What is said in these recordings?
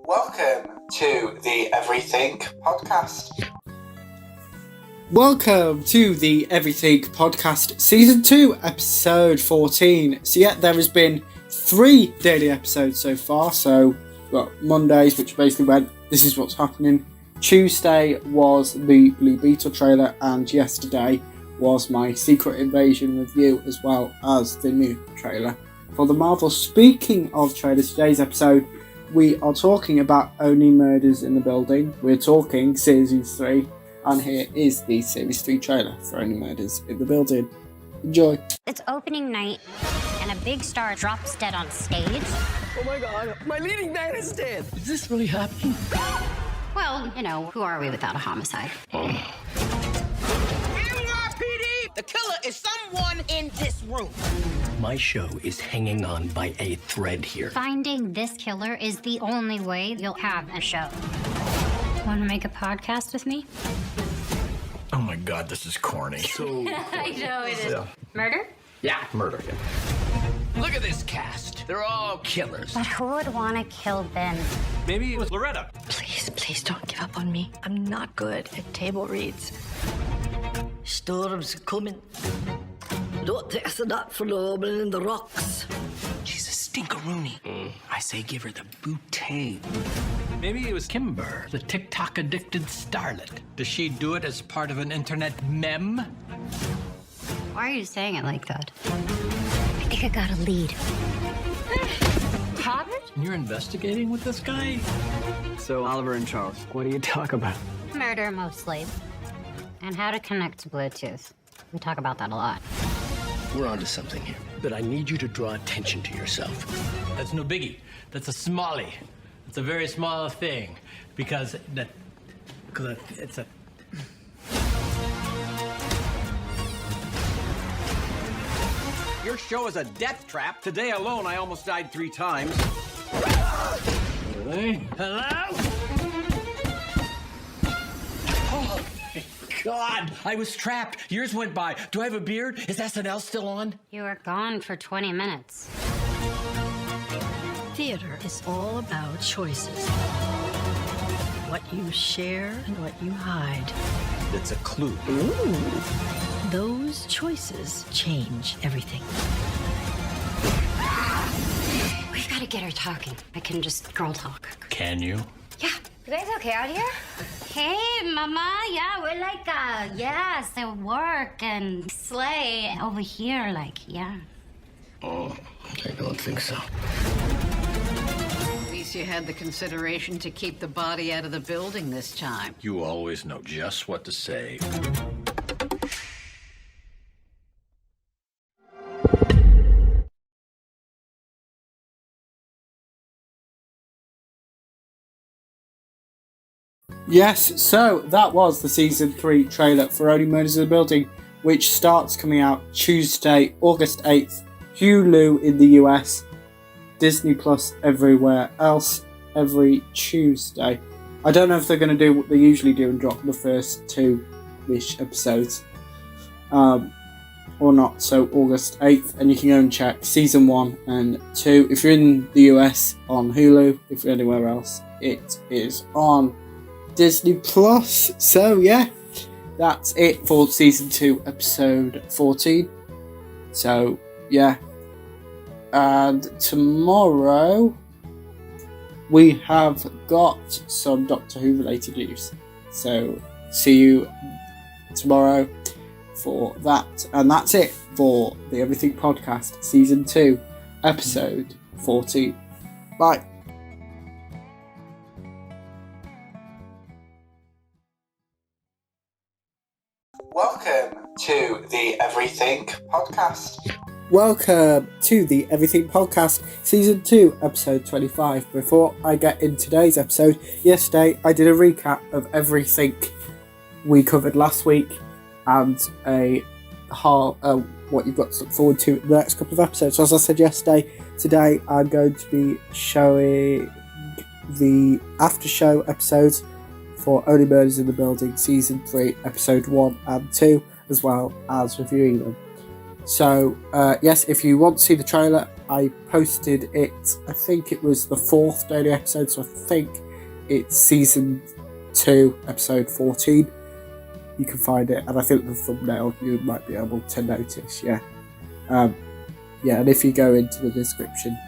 Welcome to the Everything Podcast. Welcome to the Everything Podcast, Season 2, Episode 14. So yeah, there has been 3 daily episodes so far. So, Mondays, which basically went, this is what's happening. Tuesday was the Blue Beetle trailer, and yesterday was my Secret Invasion review, as well as the new trailer for the Marvel. Speaking of trailers, today's episode, we are talking about Only Murders in the Building. We're talking Series 3, and here is the Series 3 trailer for Only Murders in the Building. Enjoy. It's opening night, and a big star drops dead on stage. Oh my god, my leading man is dead! Is this really happening? Well, you know, who are we without a homicide? NYPD! The killer is someone in this room. My show is hanging on by a thread here. Finding this killer is the only way you'll have a show. Want to make a podcast with me? Oh my god, this is corny. So I know it is. Yeah. Murder? Yeah, murder. Yeah. Look at this cast. They're all killers. But who would want to kill Ben? Maybe it was Loretta. Please don't give up on me. I'm not good at table reads. Storm's coming. Don't take us that for lobbing in the rocks. She's a stinkeroonie. I say give her the bootay. Maybe it was Kimber, the TikTok addicted starlet. Does she do it as part of an internet meme? Why are you saying it like that? I think I got a lead. Hobbit? You're investigating with this guy? So, Oliver and Charles, what do you talk about? Murder, mostly. And how to connect to Bluetooth. We talk about that a lot. We're onto something here. But I need you to draw attention to yourself. That's no biggie. That's a smallie. It's a very small thing. Because it's a... Your show is a death trap. Today alone, I almost died 3 times. Really? Hello? Oh, my God. I was trapped. Years went by. Do I have a beard? Is SNL still on? You were gone for 20 minutes. Theater is all about choices. What you share and what you hide. It's a clue. Ooh. Those choices change everything. We've got to get her talking. I can just girl talk. Can you? Yeah. You guys okay out here? Hey, mama. Yeah, we're like, yes, at work and slay over here, like, yeah. Oh, I don't think so. At least you had the consideration to keep the body out of the building this time. You always know just what to say. Yes, so that was the Season 3 trailer for Only Murders in the Building, which starts coming out Tuesday, August 8th, Hulu in the US, Disney Plus everywhere else, every Tuesday. I don't know if they're going to do what they usually do and drop the first 2-ish episodes, or not, so August 8th, and you can go and check Season 1 and 2. If you're in the US, on Hulu. If you're anywhere else, it is on Disney Plus. So yeah, that's it for Season 2, Episode 14. So yeah, and tomorrow we have got some Doctor Who related news. So see you tomorrow for that. And that's it for the Everything Podcast, Season 2, Episode 14. Bye. Welcome to the Everything Podcast. Welcome to the Everything Podcast, Season 2, Episode 25. Before I get in today's episode, yesterday I did a recap of everything we covered last week and what you've got to look forward to in the next couple of episodes. So as I said yesterday, today I'm going to be showing the after show episodes for Only Murders in the Building, Season 3, Episode 1 and 2, as well as reviewing them. So, yes, if you want to see the trailer I posted it, I think it was the 4th daily episode, so I think it's season 2, episode 14. You can find it, and I think the thumbnail you might be able to notice, yeah. And if you go into the description,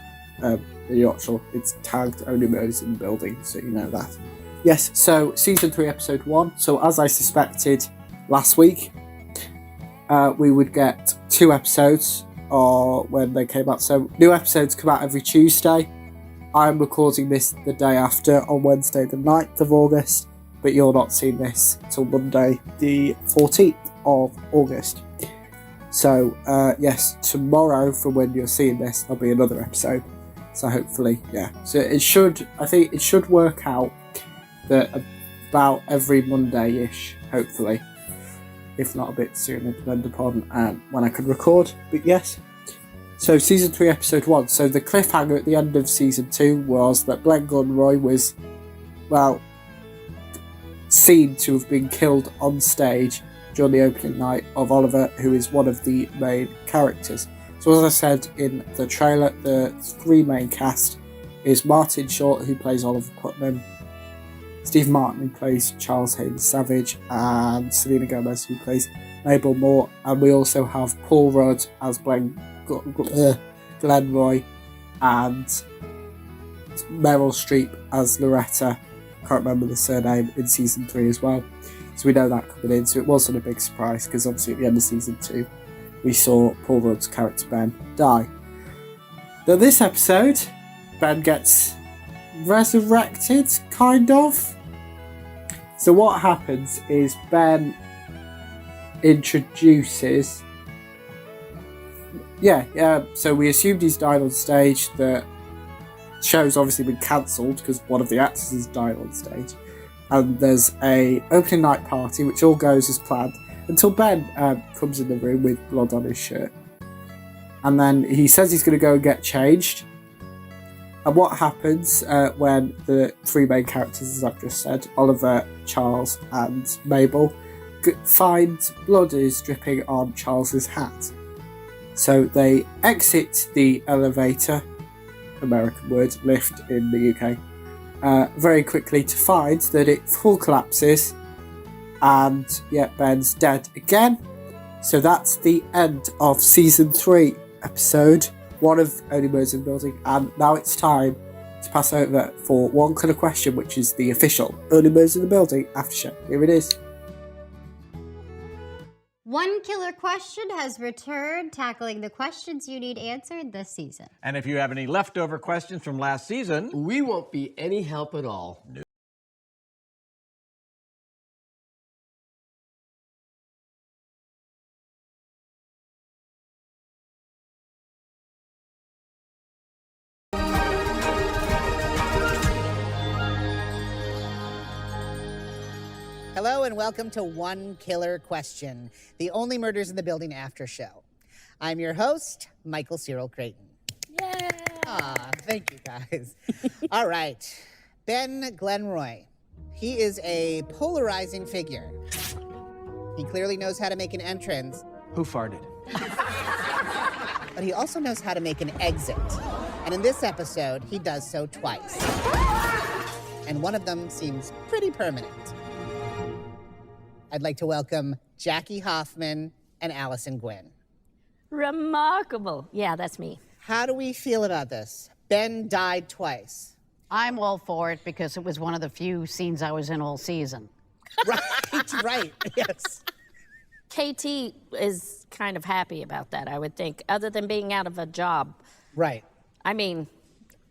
the actual, it's tagged Only Murders in the Building, so you know that. Yes, so season 3, episode 1. So as I suspected last week, we would get 2 episodes when they came out. So new episodes come out every Tuesday. I'm recording this the day after, on Wednesday the 9th of August, but you're not seeing this till Monday the 14th of August. So yes, tomorrow from when you're seeing this, there'll be another episode. So hopefully, yeah. So I think it should work out that about every Monday-ish, hopefully. If not a bit sooner, depending upon when I can record. But yes. So season 3, episode 1. So the cliffhanger at the end of season 2 was that Glenn Gunroy was, well, seen to have been killed on stage during the opening night of Oliver, who is one of the main characters. So as I said in the trailer, the 3 main cast is Martin Short, who plays Oliver Putnam, Steve Martin, who plays Charles Hayden Savage, and Selena Gomez, who plays Mabel Moore. And we also have Paul Rudd as Glenn Roy, and Meryl Streep as Loretta. Can't remember the surname, in season 3 as well. So we know that coming in. So it wasn't a big surprise, because obviously at the end of season 2, we saw Paul Rudd's character Ben die. Now this episode, Ben gets resurrected, kind of. So what happens is Ben introduces... so we assumed he's died on stage. The show's obviously been cancelled because one of the actors has died on stage. And there's a opening night party, which all goes as planned, until Ben comes in the room with blood on his shirt. And then he says he's going to go and get changed. And what happens when the 3 main characters, as I've just said, Oliver, Charles and Mabel, find blood is dripping on Charles's hat. So they exit the elevator, American word, lift in the UK, very quickly to find that it full collapses, and Ben's dead again. So that's the end of season 3, episode 1 of Only Murders in the Building, and now it's time to pass over for One Killer Question, which is the official Only Murders in the Building after show. Here it is. One Killer Question has returned, tackling the questions you need answered this season. And if you have any leftover questions from last season, We won't be any help at all. Hello and welcome to One Killer Question, the Only Murders in the Building after show. I'm your host, Michael Cyril Creighton. Yay! Thank you, guys. All right, Ben Glenroy. He is a polarizing figure. He clearly knows how to make an entrance. Who farted? But he also knows how to make an exit. And in this episode, he does so twice. And one of them seems pretty permanent. I'd like to welcome Jackie Hoffman and Allison Gwynn. Remarkable. Yeah, that's me. How do we feel about this? Ben died twice. I'm all for it because it was one of the few scenes I was in all season. Right, yes. KT is kind of happy about that, I would think, other than being out of a job. Right. I mean,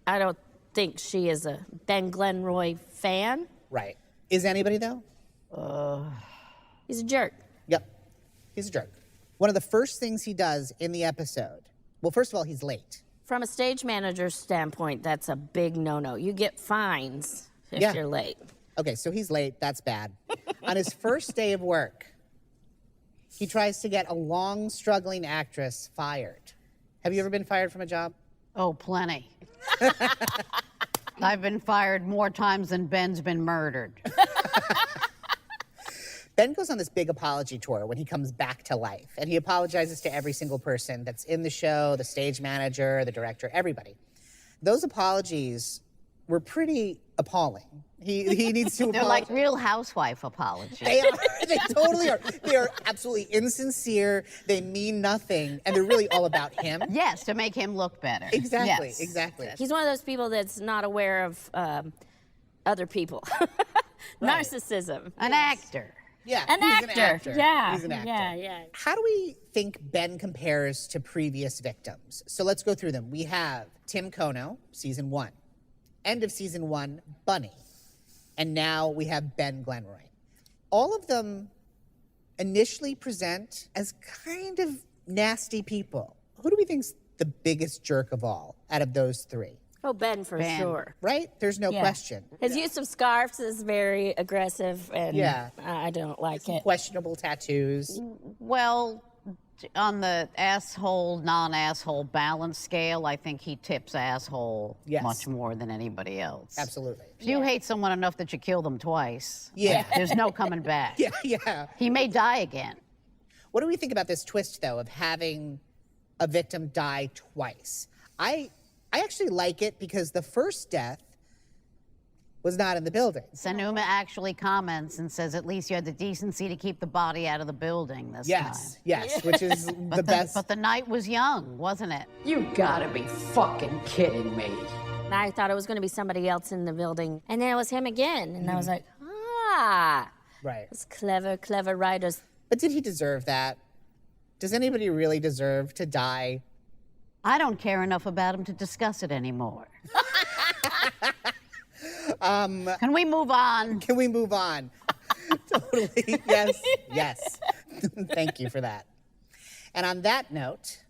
I don't think she is a Ben Glenroy fan. Right. Is anybody, though? He's a jerk. Yep. He's a jerk. One of the first things he does in the episode, well, first of all, he's late. From a stage manager's standpoint, that's a big no-no. You get fines if you're late. Okay, so he's late. That's bad. On his first day of work, he tries to get a long, struggling actress fired. Have you ever been fired from a job? Oh, plenty. I've been fired more times than Ben's been murdered. Ben goes on this big apology tour when he comes back to life, and he apologizes to every single person that's in the show, the stage manager, the director, everybody. Those apologies were pretty appalling. He needs to They're apologize. like Real Housewife apologies. They are. They totally are. They are absolutely insincere. They mean nothing, and they're really all about him. Yes, to make him look better. Exactly, Yes. exactly. He's one of those people that's not aware of other people. Right. Narcissism. An actor. Yeah, An he's actor. Yeah. He's an actor. Yeah. How do we think Ben compares to previous victims? So let's go through them. We have Tim Kono, season 1. End of season 1, Bunny. And now we have Ben Glenroy. All of them initially present as kind of nasty people. Who do we think's the biggest jerk of all out of those 3? Oh, Ben for sure. Right? There's no question. His use of scarves is very aggressive, and Yeah. I don't like it. Questionable tattoos. Well, on the asshole, non-asshole balance scale, I think he tips asshole Yes. much more than anybody else. Absolutely. If you hate someone enough that you kill them twice, Yeah. there's no coming back. Yeah. He may die again. What do we think about this twist, though, of having a victim die twice? I actually like it because the first death was not in the building. Sanuma actually comments and says, at least you had the decency to keep the body out of the building this time. Yes, which is the best. But the night was young, wasn't it? You gotta be fucking kidding me. I thought it was going to be somebody else in the building, and then it was him again, and I was like, Right. it's clever writers. But did he deserve that? Does anybody really deserve to die? I don't care enough about him to discuss it anymore. Can we move on? Can we move on? Totally. Yes. Thank you for that. And on that note,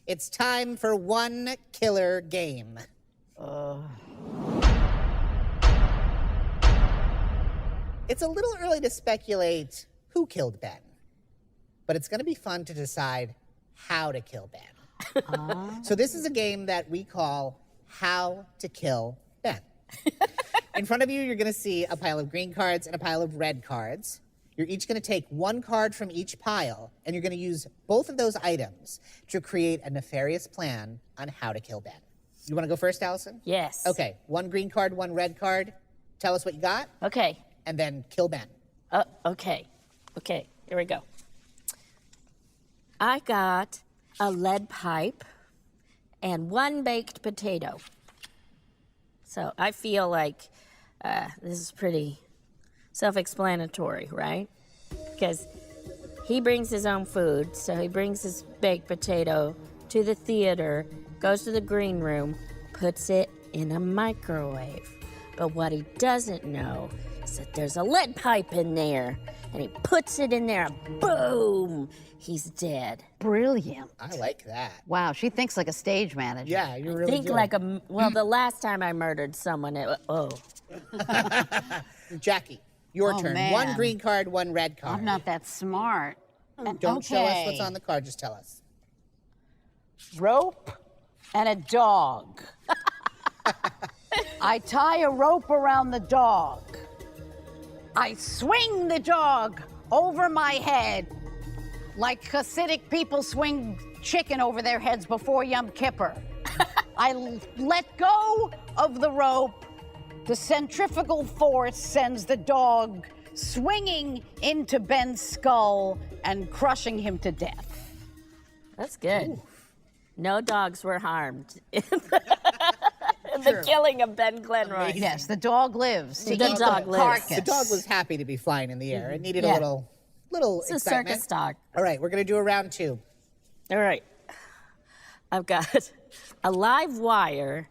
it's time for one killer game. It's a little early to speculate who killed Ben, but it's going to be fun to decide how to kill Ben. So this is a game that we call How to Kill Ben. In front of you, you're going to see a pile of green cards and a pile of red cards. You're each going to take one card from each pile, and you're going to use both of those items to create a nefarious plan on how to kill Ben. You want to go first, Allison? Yes. Okay, one green card, one red card. Tell us what you got. Okay. And then kill Ben. Okay, here we go. I got a lead pipe and 1 baked potato. So I feel like this is pretty self-explanatory, right? Because he brings his own food, so he brings his baked potato to the theater, goes to the green room, puts it in a microwave. But what he doesn't know is that there's a lead pipe in there, and he puts it in there, and boom, he's dead. Brilliant. I like that. Wow, she thinks like a stage manager. Yeah, you're really Think good. like the last time I murdered someone, Jackie, your Oh, turn. man. One green card, one red card. I'm not that smart. Don't show us Okay. what's on the card, just tell us. Rope and a dog. I tie a rope around the dog. I swing the dog over my head like Hasidic people swing chicken over their heads before Yom Kippur. I let go of the rope. The centrifugal force sends the dog swinging into Ben's skull and crushing him to death. That's good. No dogs were harmed in the killing of Ben Glenroy. Yes, the dog lives. The dog lives. Carcass. The dog was happy to be flying in the air. It needed Yeah. a little It's a excitement. circus dog. All right, we're going to do a round 2. All right. I've got a live wire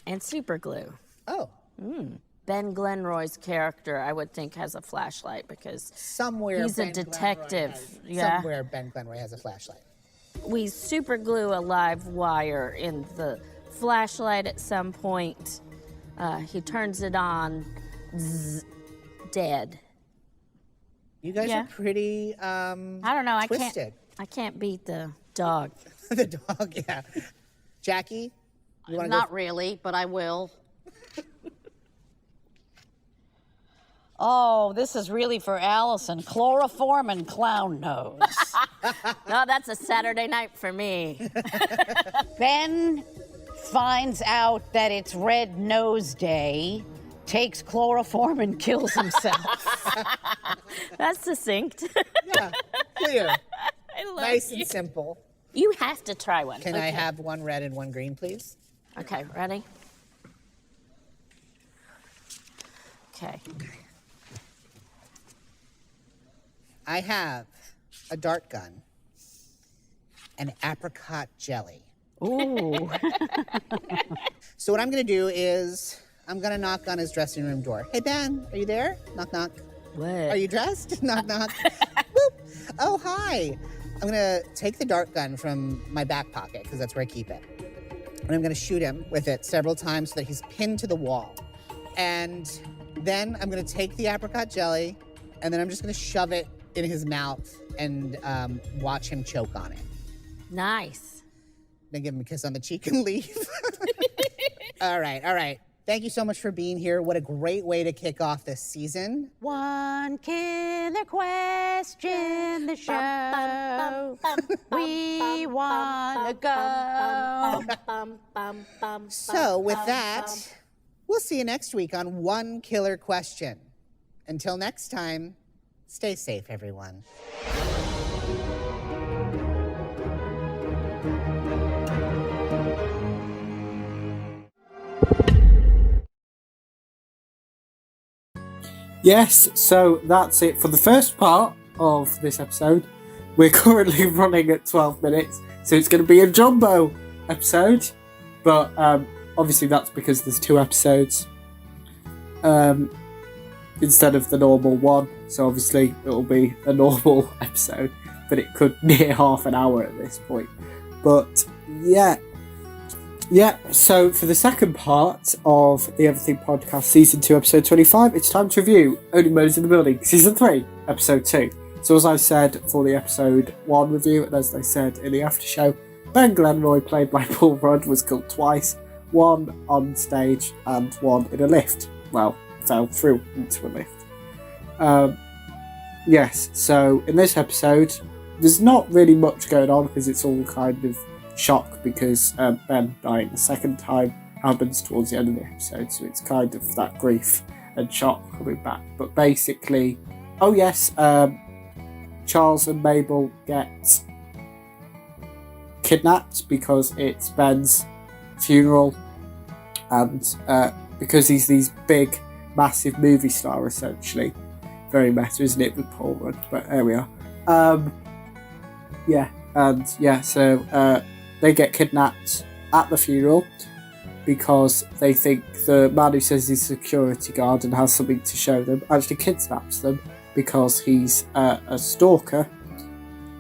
and super glue. Oh. Ben Glenroy's character, I would think, has a flashlight because Somewhere he's a Ben detective. Glenroy Yeah. Somewhere Ben Glenroy has a flashlight. We super glue a live wire in the flashlight at some point. He turns it on, zzz, dead. You guys Yeah. are pretty I don't know. twisted. I can't beat the dog. The dog, yeah. Jackie, you want to Not really, but I will. Oh, this is really for Allison. Chloroform and clown nose. No, that's a Saturday night for me. Ben finds out that it's Red Nose Day, takes chloroform and kills himself. That's succinct. Yeah, clear. I love Nice you. and simple. You have to try one. Can I have one red and one green, please? Okay, ready? Okay. I have a dart gun and apricot jelly. Ooh. So what I'm gonna do is I'm gonna knock on his dressing room door. Hey Ben, are you there? Knock knock. What? Are you dressed? Knock knock. Boop. Oh hi. I'm gonna take the dart gun from my back pocket because that's where I keep it. And I'm gonna shoot him with it several times so that he's pinned to the wall. And then I'm gonna take the apricot jelly and then I'm just gonna shove it in his mouth and watch him choke on it. Nice. Then give him a kiss on the cheek and leave. All right. Thank you so much for being here. What a great way to kick off this season. One killer question, the show. We wanna go. So with that, we'll see you next week on One Killer Question. Until next time, stay safe, everyone. Yes, so that's it for the first part of this episode. We're currently running at 12 minutes, so it's going to be a jumbo episode. But obviously that's because there's 2 episodes instead of the normal one. So obviously it'll be a normal episode, but it could near half an hour at this point. But yeah, so for the second part of the Everything Podcast Season 2, Episode 25, it's time to review Only Murders in the Building, Season 3, Episode 2. So as I said for the Episode 1 review, and as they said in the after show, Ben Glenroy, played by Paul Rudd, was killed twice, one on stage and one in a lift. Well, fell through into a lift. Yes, so in this episode, there's not really much going on because it's all kind of shock because Ben dying the second time happens towards the end of the episode, so it's kind of that grief and shock coming back. But basically, oh yes, Charles and Mabel get kidnapped because it's Ben's funeral, and because he's these big, massive movie star essentially. Very meta, isn't it, with Paul Rudd? But there we are. So they get kidnapped at the funeral because they think the man who says he's a security guard and has something to show them actually kidnaps them because he's a stalker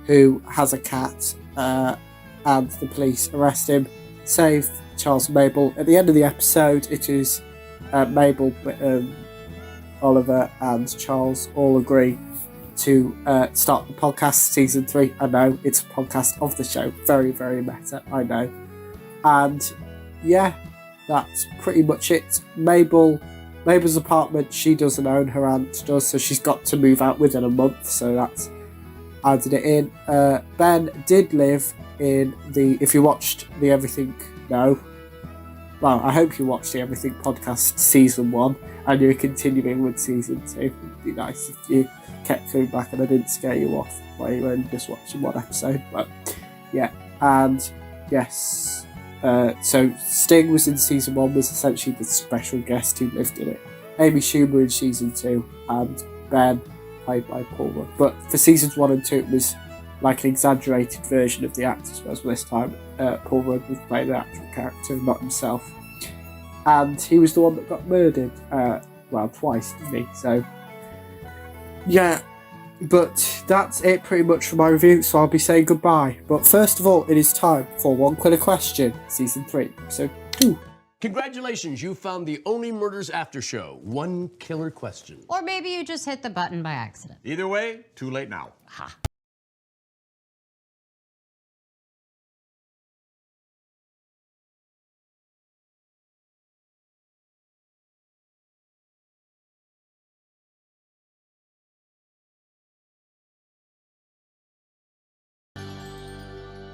who has a cat, and the police arrest him, save Charles and Mabel. At the end of the episode, it is Mabel, Oliver and Charles all agree to start the podcast Season 3. I know, it's a podcast of the show. Very, very meta, I know. And yeah, that's pretty much it. Mabel's apartment, she doesn't own, her aunt does, so she's got to move out within a month, so that's added it in. Ben did live in if you watched the Everything, no. Well, I hope you watched the Everything podcast Season 1 and you're continuing with Season 2. It'd be nice if you kept coming back and I didn't scare you off while you were only just watching one episode. But yeah, and yes, so Sting was in Season 1, was essentially the special guest who lived in it. Amy Schumer in Season 2, and Ben, played by Paul Rudd. But for Seasons 1 and 2, it was like an exaggerated version of the actors, whereas this time Paul Rudd was playing the actual character, not himself. And he was the one that got murdered, twice, didn't he? So, yeah, but that's it pretty much for my review, so I'll be saying goodbye. But first of all, it is time for One Killer Question, Season 3, Episode 2. Congratulations, you found the Only Murders After Show. One killer question. Or maybe you just hit the button by accident. Either way, too late now. Ha.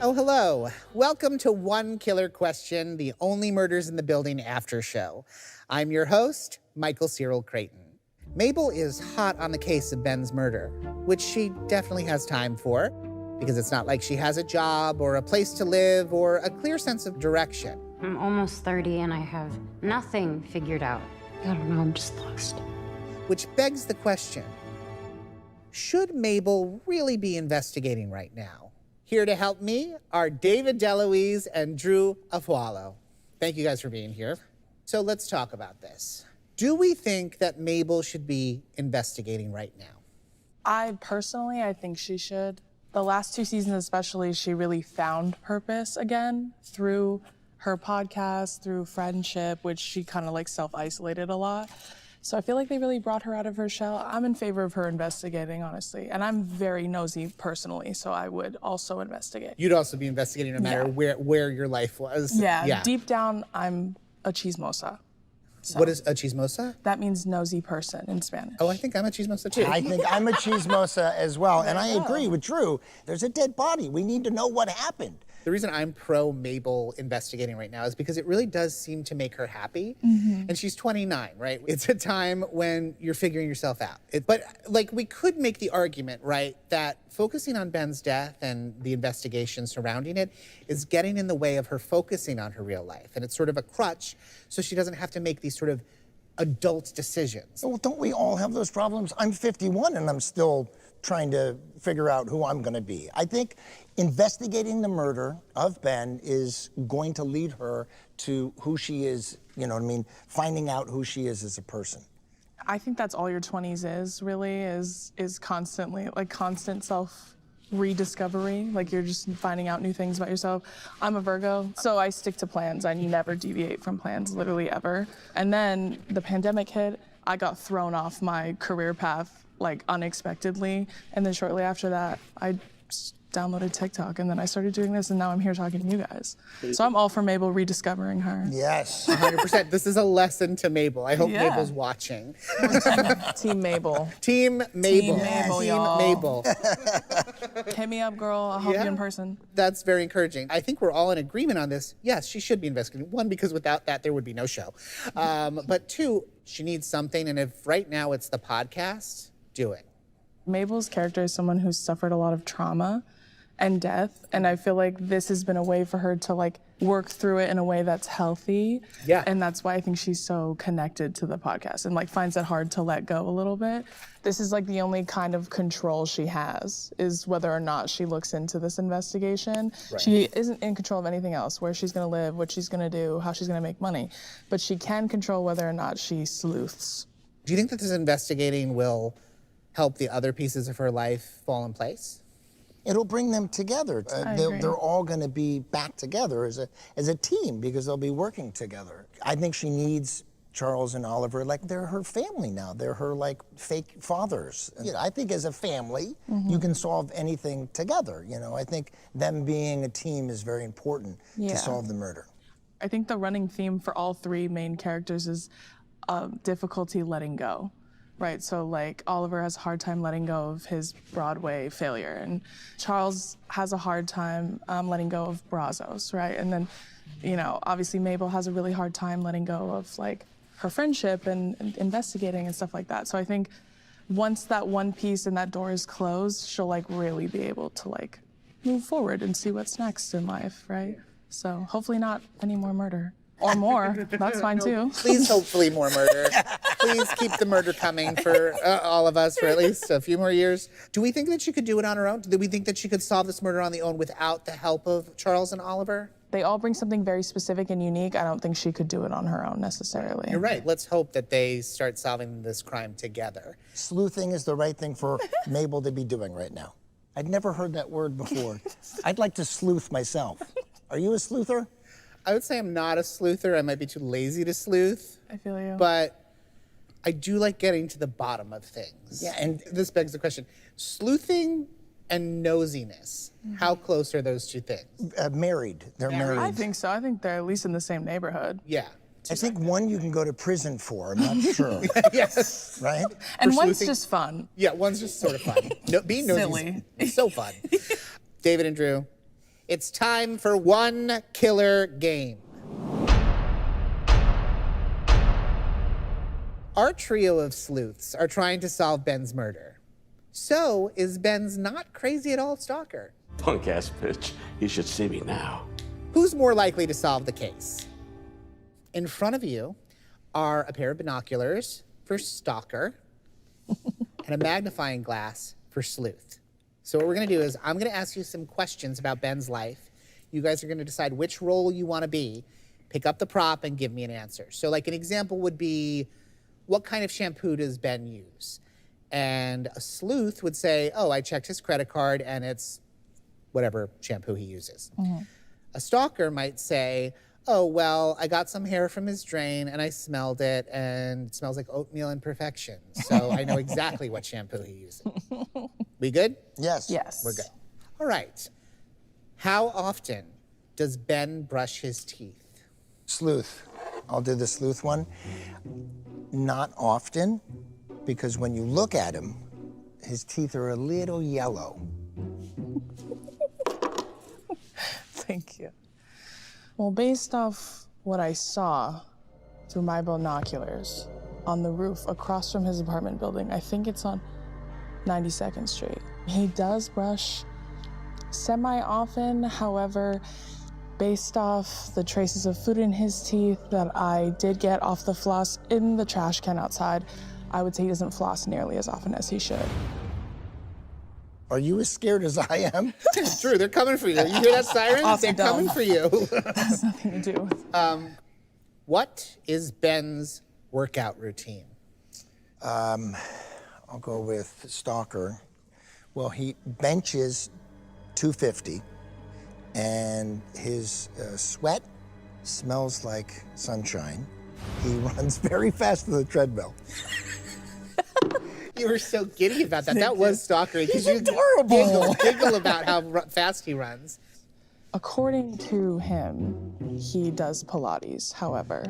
Oh, hello. Welcome to One Killer Question, the Only Murders in the Building after show. I'm your host, Michael Cyril Creighton. Mabel is hot on the case of Ben's murder, which she definitely has time for, because it's not like she has a job or a place to live or a clear sense of direction. I'm almost 30 and I have nothing figured out. I don't know, I'm just lost. Which begs the question, should Mabel really be investigating right now? Here to help me are David DeLuise and Drew Afualo. Thank you guys for being here. So let's talk about this. Do we think that Mabel should be investigating right now? I think she should. The last 2 seasons especially, she really found purpose again through her podcast, through friendship, which she kind of like self-isolated a lot. So I feel like they really brought her out of her shell. I'm in favor of her investigating, honestly. And I'm very nosy personally, so I would also investigate. You'd also be investigating no matter where your life was. Yeah, deep down, I'm a chismosa. So what is a chismosa? that means nosy person in Spanish. Oh, I think I'm a chismosa too. I think I'm a chismosa as well. And I agree with Drew. There's a dead body. We need to know what happened. The reason I'm pro Mabel investigating right now is because it really does seem to make her happy. And she's 29, right? It's a time when you're figuring yourself out. But like we could make the argument, right, that focusing on Ben's death and the investigation surrounding it is getting in the way of her focusing on her real life. And it's sort of a crutch so she doesn't have to make these sort of adult decisions. Well, don't we all have those problems? I'm 51 and I'm still trying to figure out who I'm going to be. I think investigating the murder of Ben is going to lead her to who she is, you know what I mean, finding out who she is as a person. I think that's all your 20s is, really, is constantly, like constant self-rediscovery. Like you're just finding out new things about yourself. I'm a Virgo, so I stick to plans. I never deviate from plans, literally ever. And then the pandemic hit, I got thrown off my career path like unexpectedly. And then shortly after that, I just downloaded TikTok and then I started doing this and now I'm here talking to you guys. So I'm all for Mabel rediscovering her. Yes. 100%. This is a lesson to Mabel. I hope Mabel's watching. Team Mabel. Team Mabel. Team Mabel, Team y'all. Mabel. Hit me up, girl. I'll help you in person. That's very encouraging. I think we're all in agreement on this. Yes, she should be investigating. One, because without that, there would be no show. But two, she needs something. And if right now it's the podcast, do it. Mabel's character is someone who's suffered a lot of trauma and death, and I feel like this has been a way for her to like work through it in a way that's healthy. Yeah. And that's why I think she's so connected to the podcast and like finds it hard to let go a little bit. This is like the only kind of control she has is whether or not she looks into this investigation. Right. She isn't in control of anything else, where she's gonna live, what she's gonna do, how she's gonna make money, but she can control whether or not she sleuths. Do you think that this investigating will help the other pieces of her life fall in place? It'll bring them together. They're all going to be back together as a team because they'll be working together. I think she needs Charles and Oliver, like they're her family now. They're her like fake fathers. You know, I think as a family, you can solve anything together. You know, I think them being a team is very important to solve the murder. I think the running theme for all three main characters is difficulty letting go. Right, so like Oliver has a hard time letting go of his Broadway failure, and Charles has a hard time letting go of Brazos, right? And then, you know, obviously Mabel has a really hard time letting go of like her friendship and investigating and stuff like that. So I think once that one piece and that door is closed, she'll like really be able to like move forward and see what's next in life, right? So hopefully not any more murder. Or more, that's fine too. Please, hopefully more murder. Please keep the murder coming for all of us for at least a few more years. Do we think that she could do it on her own? Do we think that she could solve this murder on the own without the help of Charles and Oliver? They all bring something very specific and unique. I don't think she could do it on her own necessarily. You're right. Let's hope that they start solving this crime together. Sleuthing is the right thing for Mabel to be doing right now. I'd never heard that word before. I'd like to sleuth myself. Are you a sleuther? I would say I'm not a sleuther. I might be too lazy to sleuth. I feel you. But I do like getting to the bottom of things. Yeah, and this begs the question, sleuthing and nosiness, how close are those two things? Married. They're married. I think so. I think they're at least in the same neighborhood. Yeah. I think one you can go to prison for. I'm not sure. Yes. Right? And For one's sleuthing? just fun. Yeah, one's just sort of fun. Being nosy Silly. is so fun. David and Drew, It's time for one killer game. Our trio of sleuths are trying to solve Ben's murder. So is Ben's not crazy at all stalker. Punk-ass bitch. You should see me now. Who's more likely to solve the case? In front of you are a pair of binoculars for stalker and a magnifying glass for sleuth. So what we're gonna do is I'm gonna ask you some questions about Ben's life. You guys are gonna decide which role you wanna be, pick up the prop and give me an answer. So like an example would be, what kind of shampoo does Ben use? And a sleuth would say, oh, I checked his credit card and it's whatever shampoo he uses. Mm-hmm. A stalker might say, oh, well, I got some hair from his drain and I smelled it and it smells like oatmeal imperfection. So I know exactly what shampoo he uses. We good? Yes. Yes. We're good. All right. How often does Ben brush his teeth? Sleuth. I'll do the sleuth one. Not often, because when you look at him, his teeth are a little yellow. Thank you. Well, based off what I saw through my binoculars on the roof across from his apartment building, I think it's on 92nd Street. He does brush semi-often, however, based off the traces of food in his teeth that I did get off the floss in the trash can outside, I would say he doesn't floss nearly as often as he should. Are you as scared as I am? It's true, they're coming for you. You hear that siren? Awesome, They're coming for you. That has nothing to do with What is Ben's workout routine? I'll go with stalker. Well, he benches 250, and his sweat smells like sunshine. He runs very fast on the treadmill. You were so giddy about that. That was stalkery. He's adorable. Giggle about how fast he runs. According to him, he does Pilates. However,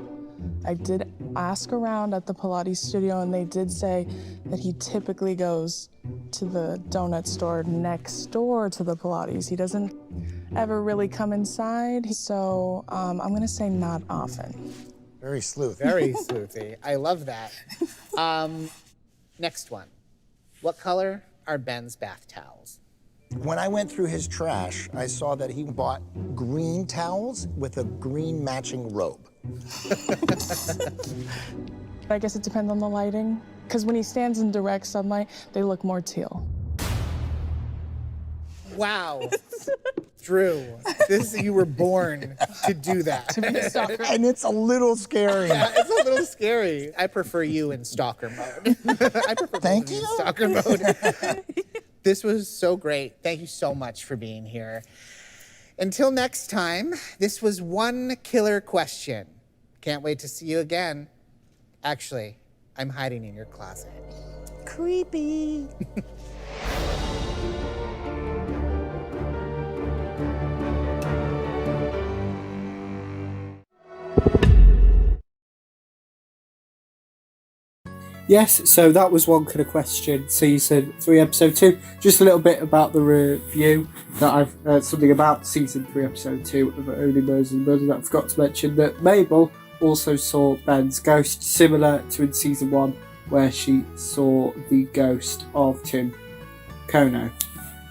I did ask around at the Pilates studio and they did say that he typically goes to the donut store next door to the Pilates. He doesn't ever really come inside. So I'm gonna say not often. Very sleuth. Very sleuthy. I love that. Next one. What color are Ben's bath towels? When I went through his trash, I saw that he bought green towels with a green matching robe. I guess it depends on the lighting, because when he stands in direct sunlight, they look more teal. Wow. Drew, you were born to do that. To be a stalker. And it's a little scary. Yeah, it's a little scary. I prefer you in stalker mode. I prefer Thank you you. in stalker mode. This was so great. Thank you so much for being here. Until next time, this was one killer question. Can't wait to see you again. Actually, I'm hiding in your closet. Creepy. Yes, so that was One Killer Question, Season 3, Episode 2. Just a little bit about the review that I've heard something about Season 3, Episode 2 of Only Murders in the Building that I forgot to mention that Mabel also saw Ben's ghost, similar to in Season 1, where she saw the ghost of Tim Kono.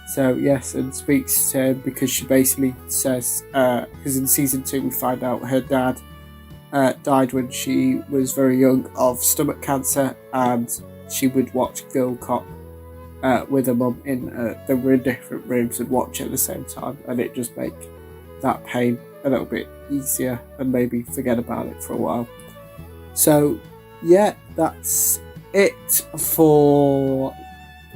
So, yes, and speaks to him because she basically says, because in Season 2 we find out her dad died when she was very young of stomach cancer, and she would watch Girl Cop with her mum they were in different rooms and watch at the same time, and it just made that pain a little bit easier and maybe forget about it for a while. So yeah, that's it for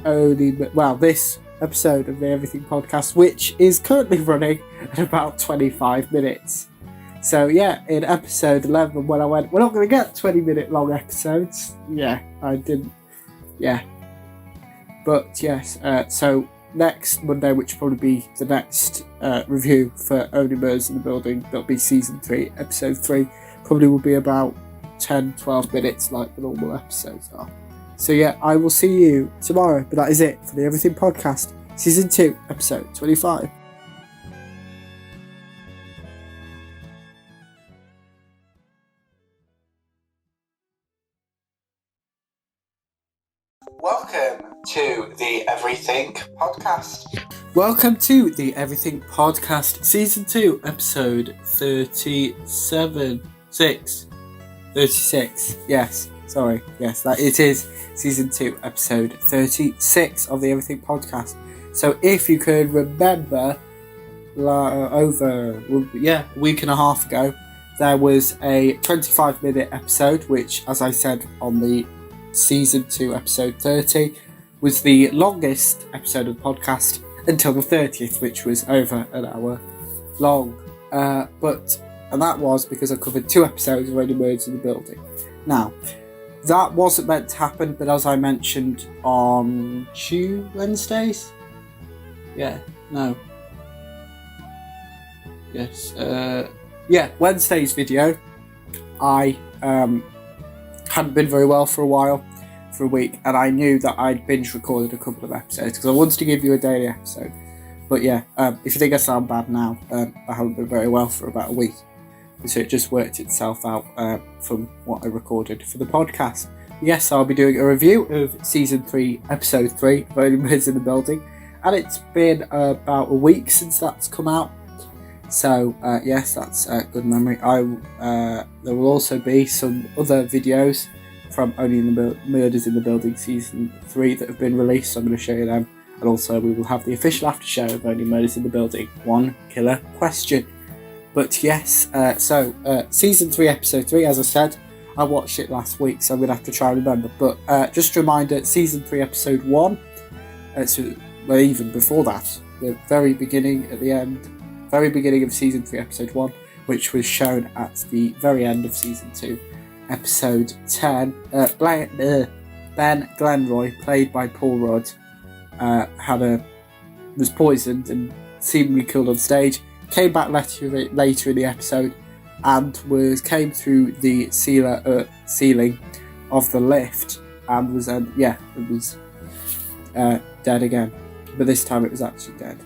this episode of the Everything Podcast, which is currently running at about 25 minutes. So yeah, in episode 11, when I went, we're not going to get 20-minute long episodes. Yeah, I didn't. Yeah. But yes, so next Monday, which will probably be the next review for Only Murders in the Building, that'll be Season 3, Episode 3. Probably will be about 10-12 minutes like the normal episodes are. So yeah, I will see you tomorrow. But that is it for the Everything Podcast, Season 2, Episode 25. Welcome to the Everything Podcast. Welcome to the Everything Podcast, Season 2, Episode 36. Yes, sorry. Yes, that it is Season 2, Episode 36 of the Everything Podcast. So if you could remember, a week and a half ago, there was a 25-minute episode, which, as I said on the Season 2, Episode 30, was the longest episode of the podcast until the 30th, which was over an hour long. And that was because I covered 2 episodes of Only Murders in the Building. Now, that wasn't meant to happen, but as I mentioned on Wednesdays? Wednesday's video, I hadn't been very well for a while, for a week, and I knew that I'd binge recorded a couple of episodes because I wanted to give you a daily episode. But if you think I sound bad now, I haven't been very well for about a week, so it just worked itself out from what I recorded for the podcast. Yes, I'll be doing a review of Season 3, Episode 3 of Only Murders in the Building, and it's been about a week since that's come out. So, yes, that's a good memory. There will also be some other videos from Only Murders in the Building Season 3 that have been released, so I'm going to show you them. And also, we will have the official after show of Only Murders in the Building, One Killer Question. But yes, Season 3, Episode 3, as I said, I watched it last week, so I'm going to have to try and remember. But just a reminder, Season 3, Episode 1, even before that, the very beginning of Season 3, Episode 1, which was shown at the very end of Season 2, Episode 10. Ben Glenroy, played by Paul Rudd, was poisoned and seemingly killed on stage. Came back later in the episode and came through the ceiling of the lift and was dead again. But this time it was actually dead.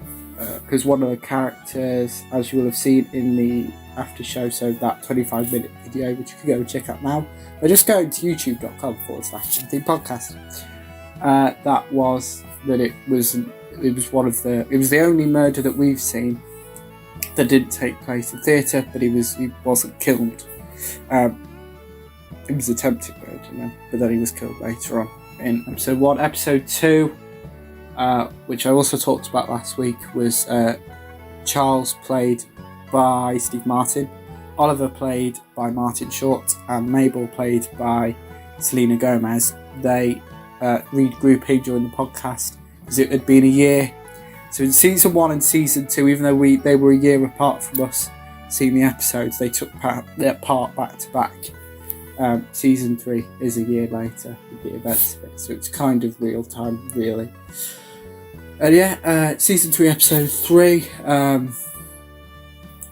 Because one of the characters, as you will have seen in the after show, so that 25-minute video, which you can go and check out now, or just going to youtube.com/podcast. It was the only murder that we've seen that didn't take place in theatre, but he wasn't killed. It was attempted murder, but then he was killed later on in episode 1. Episode 2, which I also talked about last week, was Charles, played by Steve Martin, Oliver, played by Martin Short, and Mabel, played by Selena Gomez. They regrouping during the podcast because it had been a year. So in Season 1 and Season 2, even though they were a year apart from us seeing the episodes, they took their part back to back. Season 3 is a year later with the events of it, so it's kind of real time, really. Season 3, Episode 3,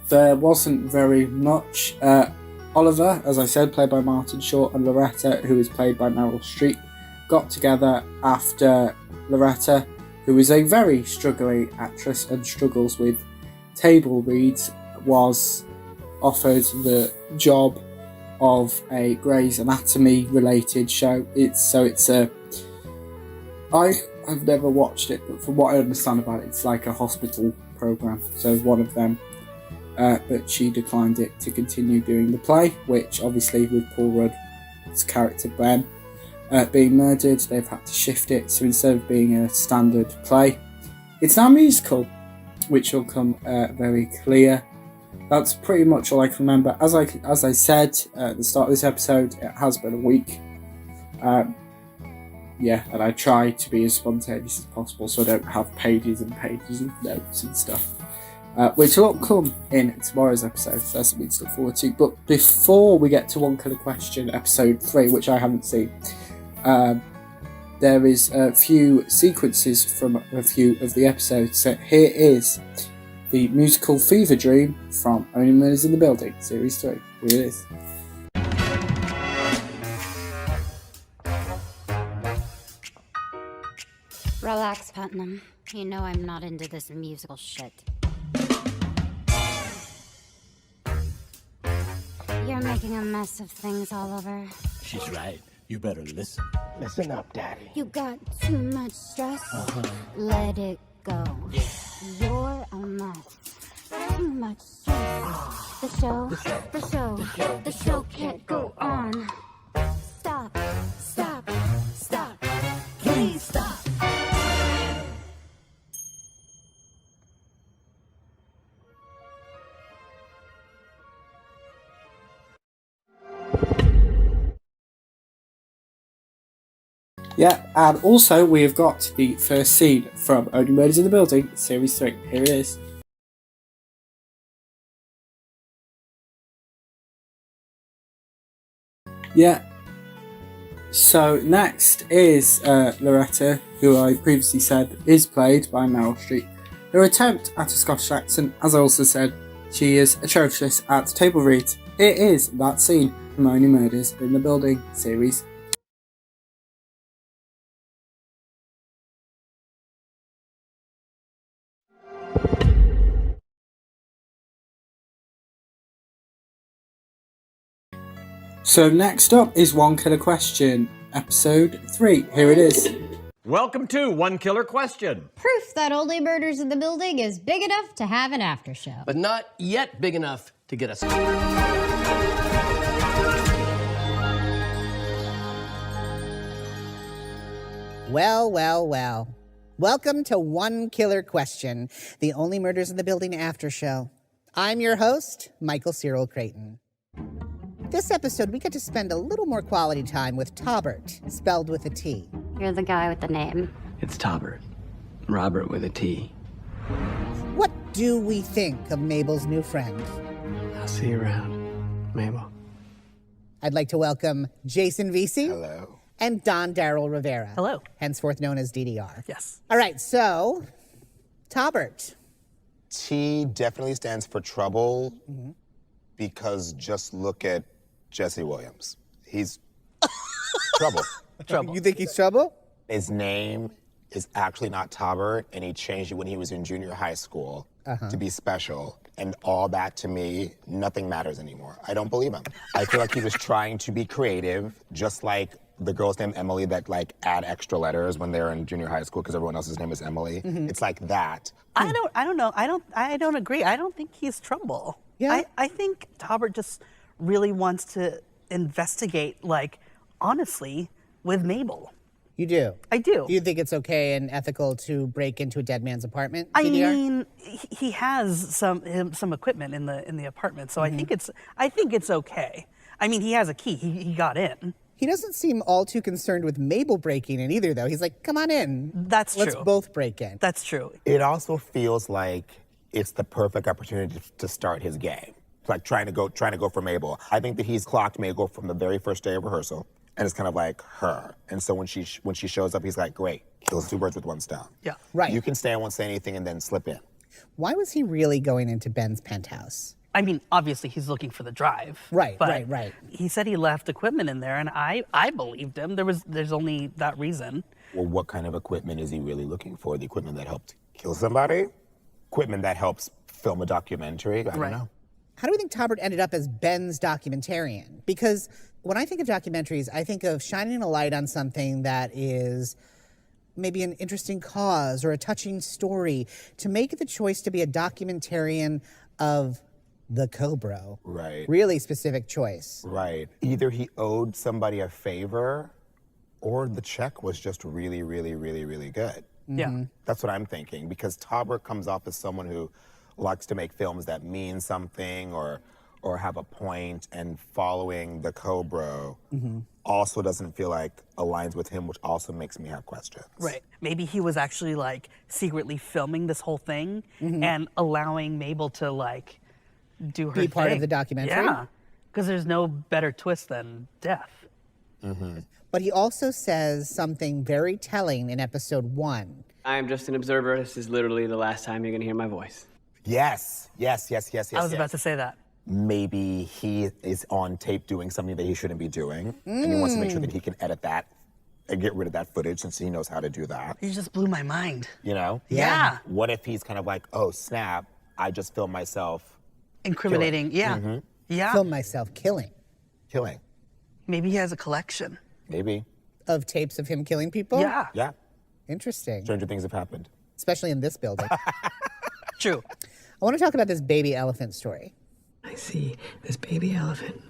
there wasn't very much. Oliver, as I said, played by Martin Short, and Loretta, who is played by Meryl Streep, got together after Loretta, who is a very struggling actress and struggles with table reads, was offered the job of a Grey's Anatomy related show. I've never watched it, but from what I understand about it, it's like a hospital program, so one of them. But she declined it to continue doing the play, which obviously with Paul Rudd's character Ben being murdered, they've had to shift it. So instead of being a standard play, it's now a musical, which will come very clear. That's pretty much all I can remember. As I said at the start of this episode, it has been a week. And I try to be as spontaneous as possible so I don't have pages and pages of notes and stuff. Which will come in tomorrow's episode, so that's something to look forward to. But before we get to One Killer Question, Episode 3, which I haven't seen, there is a few sequences from a few of the episodes. So here is the musical Fever Dream from Only Murders in the Building, Series 3. Here it is. Relax, Putnam. You know I'm not into this musical shit. You're making a mess of things, Oliver. She's right. You better listen. Listen up, Daddy. You got too much stress. Let it go. You're a mess. Too much stress. The show can't go on. Stop. Please stop. Yeah, and also we have got the first scene from Only Murders in the Building, Series 3. Here it is. Yeah. So next is Loretta, who I previously said is played by Meryl Streep. Her attempt at a Scottish accent, as I also said, she is atrocious at table reads. It is that scene from Only Murders in the Building series. So next up is One Killer Question, episode 3. Here it is. Welcome to One Killer Question. Proof that Only Murders in the Building is big enough to have an after show. But not yet big enough to get us. Well. Welcome to One Killer Question, the Only Murders in the Building after show. I'm your host, Michael Cyril Creighton. This episode, we get to spend a little more quality time with Taubert, spelled with a T. You're the guy with the name. It's Taubert. Robert with a T. What do we think of Mabel's new friend? I'll see you around, Mabel. I'd like to welcome Jason Vesey. Hello. And Don Darrell Rivera. Hello. Henceforth known as DDR. Yes. All right, so, Taubert. T definitely stands for trouble because just look at Jesse Williams. He's trouble. Trouble. You think he's trouble? His name is actually not Taubert, and he changed it when he was in junior high school to be special. And all that, to me, nothing matters anymore. I don't believe him. I feel like he was trying to be creative, just like the girls named Emily that like add extra letters when they're in junior high school because everyone else's name is Emily. It's like that. I don't know. I don't agree. I don't think he's trouble. Yeah. I think Taubert just really wants to investigate, like, honestly, with Mabel. You do? I do. Do you think it's okay and ethical to break into a dead man's apartment, I DDR? mean, he has some equipment in the apartment, so I think it's okay. I mean, he has a key. He got in. He doesn't seem all too concerned with Mabel breaking in either, though. He's like, come on in. That's Let's true. both break in. That's true. It also feels like it's the perfect opportunity to start his game. It's like trying to go for Mabel. I think that he's clocked Mabel from the very first day of rehearsal, and it's kind of like her. And so when she shows up, he's like, great, kills two birds with one stone. Yeah. Right. You can stay and won't say anything and then slip in. Why was he really going into Ben's penthouse? I mean, obviously he's looking for the drive. Right. He said he left equipment in there, and I believed him. There's only that reason. Well, what kind of equipment is he really looking for? The equipment that helped kill somebody? Equipment that helps film a documentary? I don't know. How do we think Taubert ended up as Ben's documentarian? Because when I think of documentaries, I think of shining a light on something that is maybe an interesting cause or a touching story. To make the choice to be a documentarian of the Cobra. Right. Really specific choice. Right. Either he owed somebody a favor or the check was just really, really, really, really good. Yeah. That's what I'm thinking, because Taubert comes off as someone who likes to make films that mean something or have a point, and following the Cobra also doesn't feel like aligns with him, which also makes me have questions. Right. Maybe he was actually like secretly filming this whole thing and allowing Mabel to like do her Be part of thing. the documentary? Yeah. Because there's no better twist than death. But he also says something very telling in episode 1. I am just an observer. This is literally the last time you're going to hear my voice. Yes. I was about to say that. Maybe he is on tape doing something that he shouldn't be doing, and he wants to make sure that he can edit that and get rid of that footage since he knows how to do that. You just blew my mind. You know? Yeah. What if he's kind of like, oh, snap, I just filmed myself Incriminating. killing. Yeah. Yeah. Film myself killing. Killing. Maybe he has a collection. Maybe. Of tapes of him killing people? Yeah. Yeah. Interesting. Stranger things have happened. Especially in this building. True. I want to talk about this baby elephant story. I see this baby elephant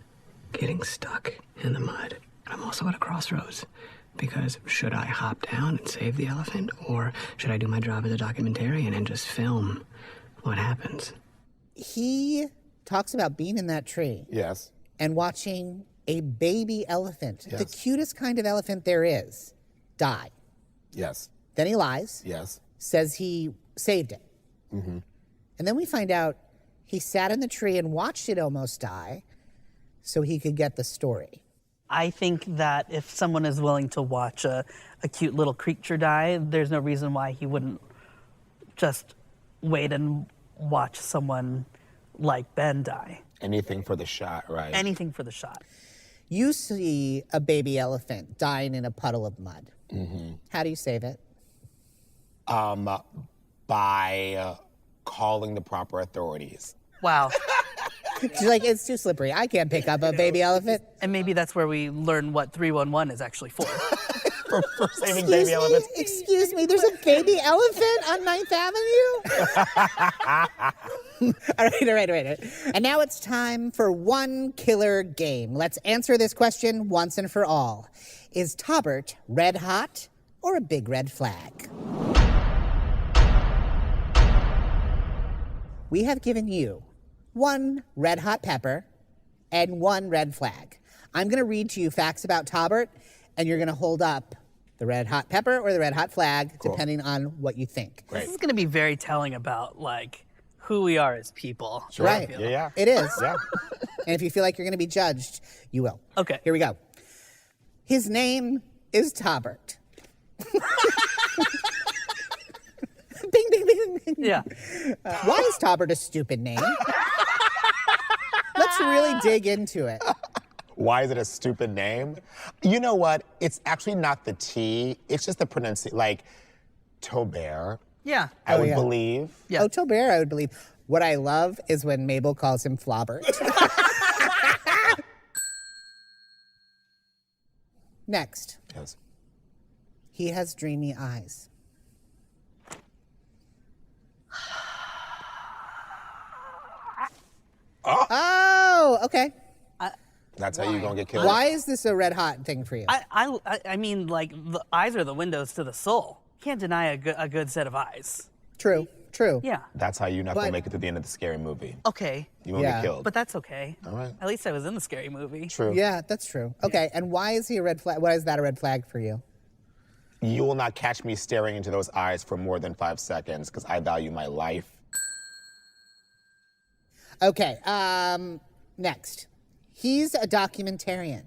getting stuck in the mud. I'm also at a crossroads because should I hop down and save the elephant, or should I do my job as a documentarian and just film what happens? He talks about being in that tree. Yes. And watching a baby elephant, Yes. the cutest kind of elephant there is, die. Yes. Then he lies. Yes. Says he saved it. Mm-hmm. And then we find out he sat in the tree and watched it almost die so he could get the story. I think that if someone is willing to watch a cute little creature die, there's no reason why he wouldn't just wait and watch someone like Ben die. Anything for the shot, right? Anything for the shot. You see a baby elephant dying in a puddle of mud. Mm-hmm. How do you save it? By calling the proper authorities. Wow. She's like, it's too slippery. I can't pick up a baby elephant. And maybe that's where we learn what 311 is actually for. for saving baby elephants. Excuse me, there's a baby elephant on 9th Avenue? All right. And now it's time for one killer game. Let's answer this question once and for all. Is Taubert red hot or a big red flag? We have given you one red hot pepper and one red flag. I'm going to read to you facts about Taubert, and you're going to hold up the red hot pepper or the red hot flag, depending on what you think. Great. This is going to be very telling about, like, who we are as people. Sure. Right. Yeah. It is. Yeah. And if you feel like you're going to be judged, you will. Okay. Here we go. His name is Taubert. Bing, bing, bing, bing. Yeah. Why is Taubert a stupid name? Let's really dig into it. Why is it a stupid name? You know what? It's actually not the T. It's just the pronunciation. Like, Taubert. Yeah. I would believe. Yeah. Oh, Taubert, I would believe. What I love is when Mabel calls him Flaubert. Next. Yes. He has dreamy eyes. Oh, okay. That's how you're gonna get killed. Why is this a red hot thing for you? I mean, like, the eyes are the windows to the soul. Can't deny a good set of eyes. True. Yeah. That's how you're not gonna make it to the end of the scary movie. Okay. You won't get killed. But that's okay. All right. At least I was in the scary movie. True. Yeah, that's true. Okay, and why is he a red flag? Why is that a red flag for you? You will not catch me staring into those eyes for more than 5 seconds because I value my life. Okay, next. He's a documentarian.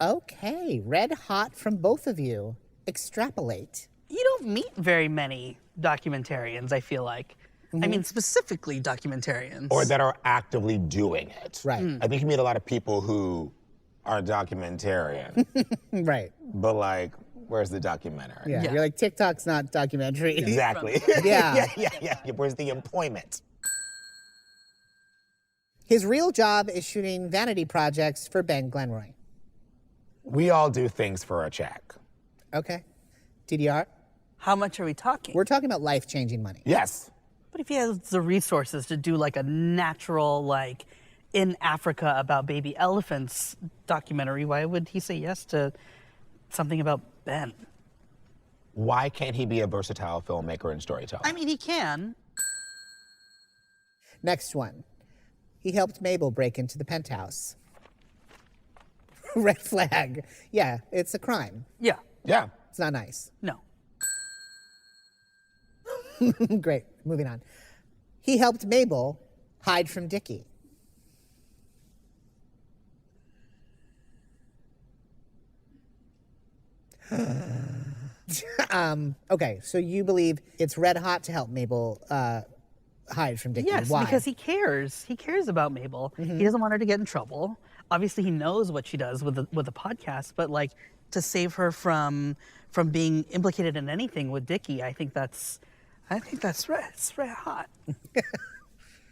Okay, red hot from both of you. Extrapolate. You don't meet very many documentarians, I feel like. I mean, specifically documentarians. Or that are actively doing it. Right. I think you meet a lot of people who are documentarian. Right. But like, where's the documentary? Yeah. You're like, TikTok's not documentary. Exactly. Yeah. yeah. Where's the employment? His real job is shooting vanity projects for Ben Glenroy. We all do things for a check. Okay. TDR? How much are we talking? We're talking about life-changing money. Yes. But if he has the resources to do like a natural, like, in Africa about baby elephants documentary, why would he say yes to something about Ben? Why can't he be a versatile filmmaker and storyteller? I mean, he can. Next one. He helped Mabel break into the penthouse. Red flag. Yeah, it's a crime. Yeah. Yeah. It's not nice. No. Great. Moving on. He helped Mabel hide from Dickie. Okay, so you believe it's red hot to help Mabel hide from Dickie. Yes, Why? because he cares. He cares about Mabel. He doesn't want her to get in trouble. Obviously, he knows what she does with the podcast, but like to save her from being implicated in anything with Dickie, I think that's red. It's red hot.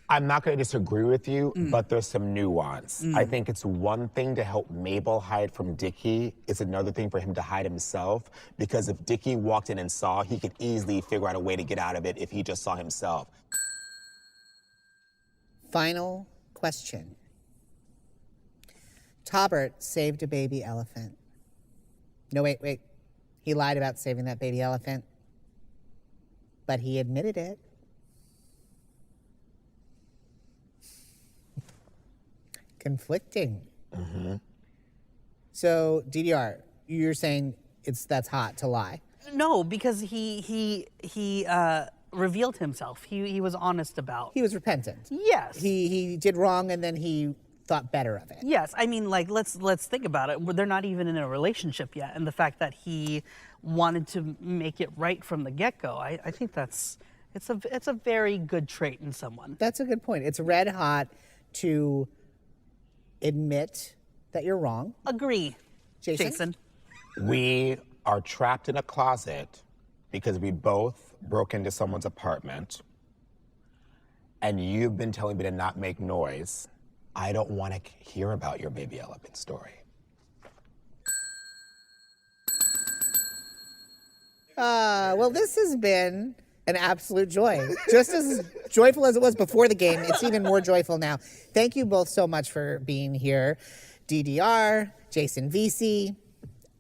I'm not going to disagree with you, but there's some nuance. I think it's one thing to help Mabel hide from Dickie. It's another thing for him to hide himself, because if Dickie walked in and saw, he could easily figure out a way to get out of it if he just saw himself. Final question. Taubert saved a baby elephant. No, wait. He lied about saving that baby elephant, but he admitted it. Conflicting. So, DDR, you're saying that's hot to lie? No, because he revealed himself. He was honest about. He was repentant. Yes. He did wrong, and then he thought better of it. Yes, I mean, like, let's think about it. They're not even in a relationship yet, and the fact that he wanted to make it right from the get-go, I think it's a very good trait in someone. That's a good point. It's red hot to admit that you're wrong. Agree. Jason? We are trapped in a closet because we both broke into someone's apartment, and you've been telling me to not make noise. I don't want to hear about your baby elephant story. Well, this has been an absolute joy. Just as joyful as it was before the game, it's even more joyful now. Thank you both so much for being here. DDR, Jason VC,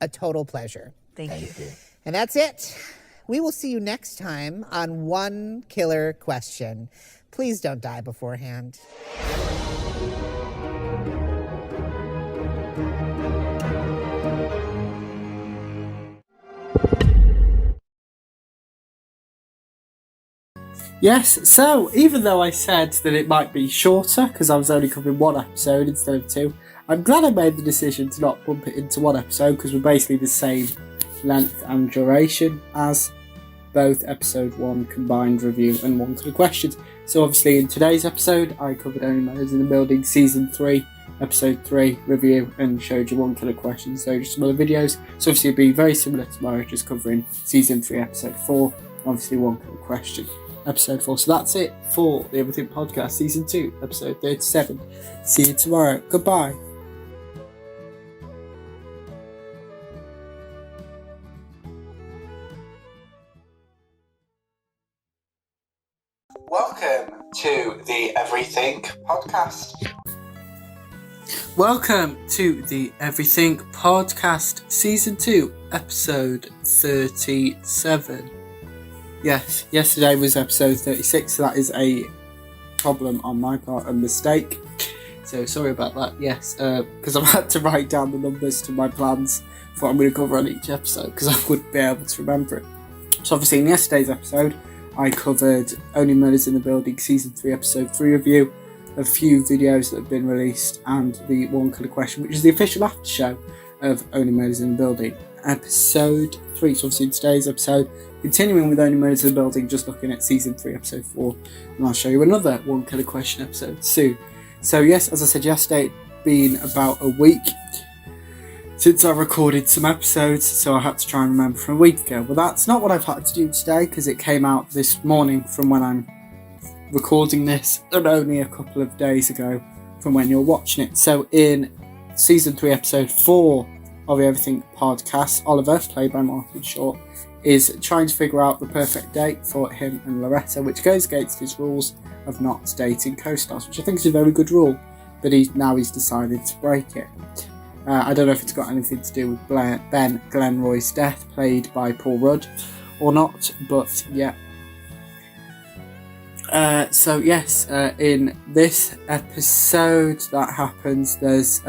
a total pleasure. Thank you. And that's it. We will see you next time on One Killer Question. Please don't die beforehand. Yes, so even though I said that it might be shorter because I was only covering one episode instead of two, I'm glad I made the decision to not bump it into one episode because we're basically the same length and duration as both episode 1 combined review and One Killer Questions. So obviously in today's episode I covered Only Murders in the Building season 3, episode 3 review and showed you One Killer Questions, so just some other videos. So obviously it'll be very similar tomorrow, just covering season 3 episode 4, obviously One Killer Question episode 4. So that's it for the Everything Podcast season 2 episode 37. See you tomorrow. Goodbye. Welcome to the Everything Podcast. Welcome to the Everything Podcast season 2 episode 37. Yes, yesterday was episode 36, so that is a problem on my part, a mistake. So sorry about that, yes, because I've had to write down the numbers to my plans for what I'm going to cover on each episode, because I wouldn't be able to remember it. So obviously in yesterday's episode, I covered Only Murders in the Building season 3 episode 3 review, a few videos that have been released, and the One Killer Question, which is the official after show of Only Murders in the Building episode 3. So obviously in today's episode, continuing with Only Murders in the Building, just looking at season 3 episode 4, and I'll show you another One Killer Question episode soon. So yes, as I said yesterday, it's been about a week since I recorded some episodes, so I had to try and remember from a week ago. But that's not what I've had to do today, because it came out this morning from when I'm recording this, and only a couple of days ago from when you're watching it. So in season 3 episode 4 of the Everything Podcast, Oliver, played by Martin Short, is trying to figure out the perfect date for him and Loretta, which goes against his rules of not dating co-stars, which I think is a very good rule, but he's decided to break it. I don't know if it's got anything to do with Ben Glenroy's death, played by Paul Rudd, or not, but yeah. So yes, in this episode that happens, there's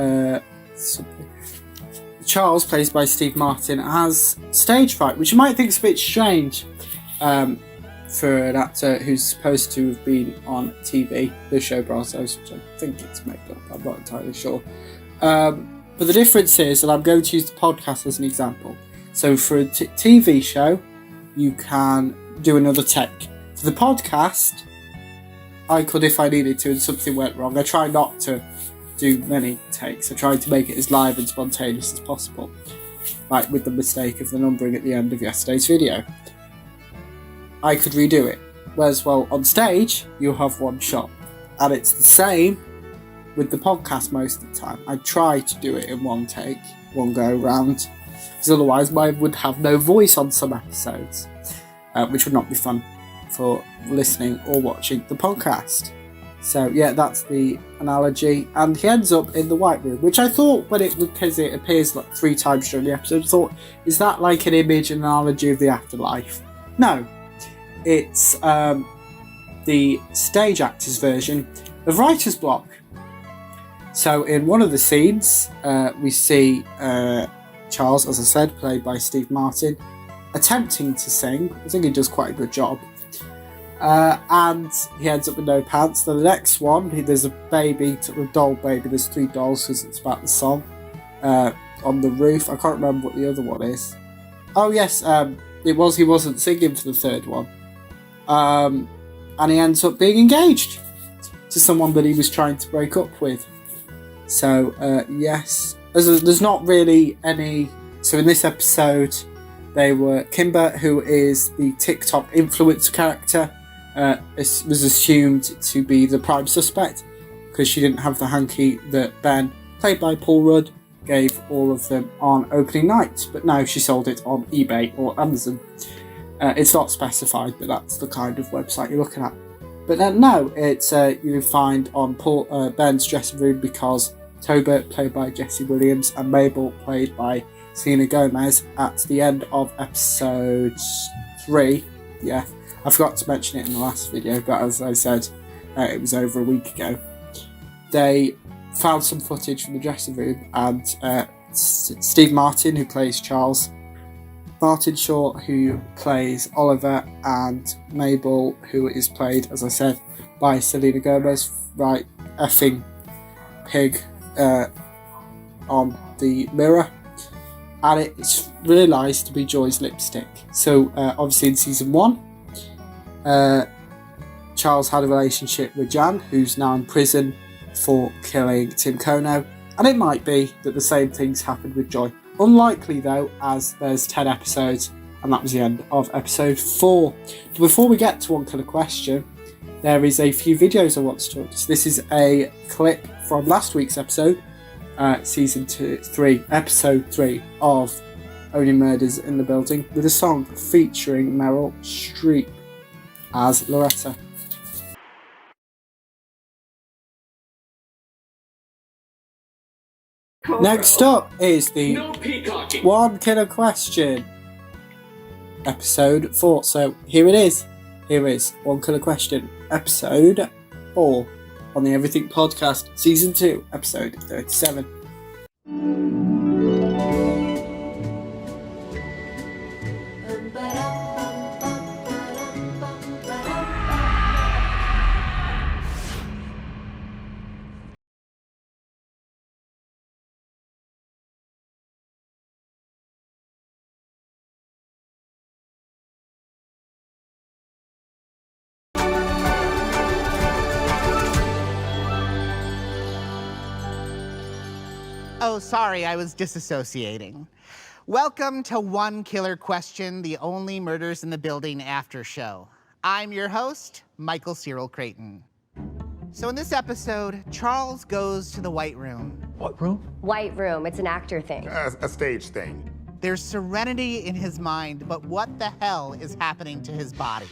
Charles, played by Steve Martin, has stage fright, which you might think is a bit strange for an actor who's supposed to have been on TV, the show Brazos, which I think it's made up, I'm not entirely sure. But the difference is, and I'm going to use the podcast as an example, so for a TV show, you can do another take. For the podcast, I could if I needed to and something went wrong. I try not to do many takes. I try to make it as live and spontaneous as possible, like with the mistake of the numbering at the end of yesterday's video. I could redo it. Whereas, well, on stage, you'll have one shot. And it's the same with the podcast most of the time. I try to do it in one take, one go round, because otherwise I would have no voice on some episodes, which would not be fun for listening or watching the podcast. So yeah, that's the analogy. And he ends up in the White Room, which I thought, because it appears like 3 times during the episode, I thought, is that like an image, an analogy of the afterlife? No, it's the stage actors version of writer's block. So in one of the scenes, we see Charles, as I said, played by Steve Martin, attempting to sing. I think he does quite a good job. And he ends up with no pants. Then the next one, there's a baby, a doll baby. There's 3 dolls because it's about the song on the roof. I can't remember what the other one is. Oh yes, he wasn't singing for the third one. And he ends up being engaged to someone that he was trying to break up with. So yes, there's not really any. So in this episode, they were Kimber, who is the TikTok influencer character, was assumed to be the prime suspect because she didn't have the hanky that Ben, played by Paul Rudd, gave all of them on opening night. But now she sold it on eBay or Amazon. It's not specified, but that's the kind of website you're looking at. But no, it's you find on Ben's dressing room because Tobert, played by Jesse Williams, and Mabel, played by Selena Gomez, at the end of episode 3. Yeah, I forgot to mention it in the last video, but as I said, it was over a week ago. They found some footage from the dressing room, and Steve Martin, who plays Charles, Martin Short, who plays Oliver, and Mabel, who is played, as I said, by Selena Gomez, right effing pig on the mirror. And it's realised to be Joy's lipstick. So obviously in season 1, Charles had a relationship with Jan, who's now in prison for killing Tim Kono, and it might be that the same things happened with Joy. Unlikely though, as there's 10 episodes, and that was the end of episode 4. But before we get to One Killer Question, there is a few videos I want to talk to. So this is a clip from last week's episode, season 3, episode 3 of Only Murders in the Building, with a song featuring Meryl Streep as Loretta. Next up is the One Killer Question, episode 4. So here it is. Here is One Killer Question, episode 4 on the Everything Podcast, season 2, episode 37. Oh, sorry, I was disassociating. Welcome to One Killer Question, the Only Murders in the Building after show. I'm your host, Michael Cyril Creighton. So in this episode, Charles goes to the White Room. What room? White Room, it's an actor thing. A stage thing. There's serenity in his mind, but what the hell is happening to his body?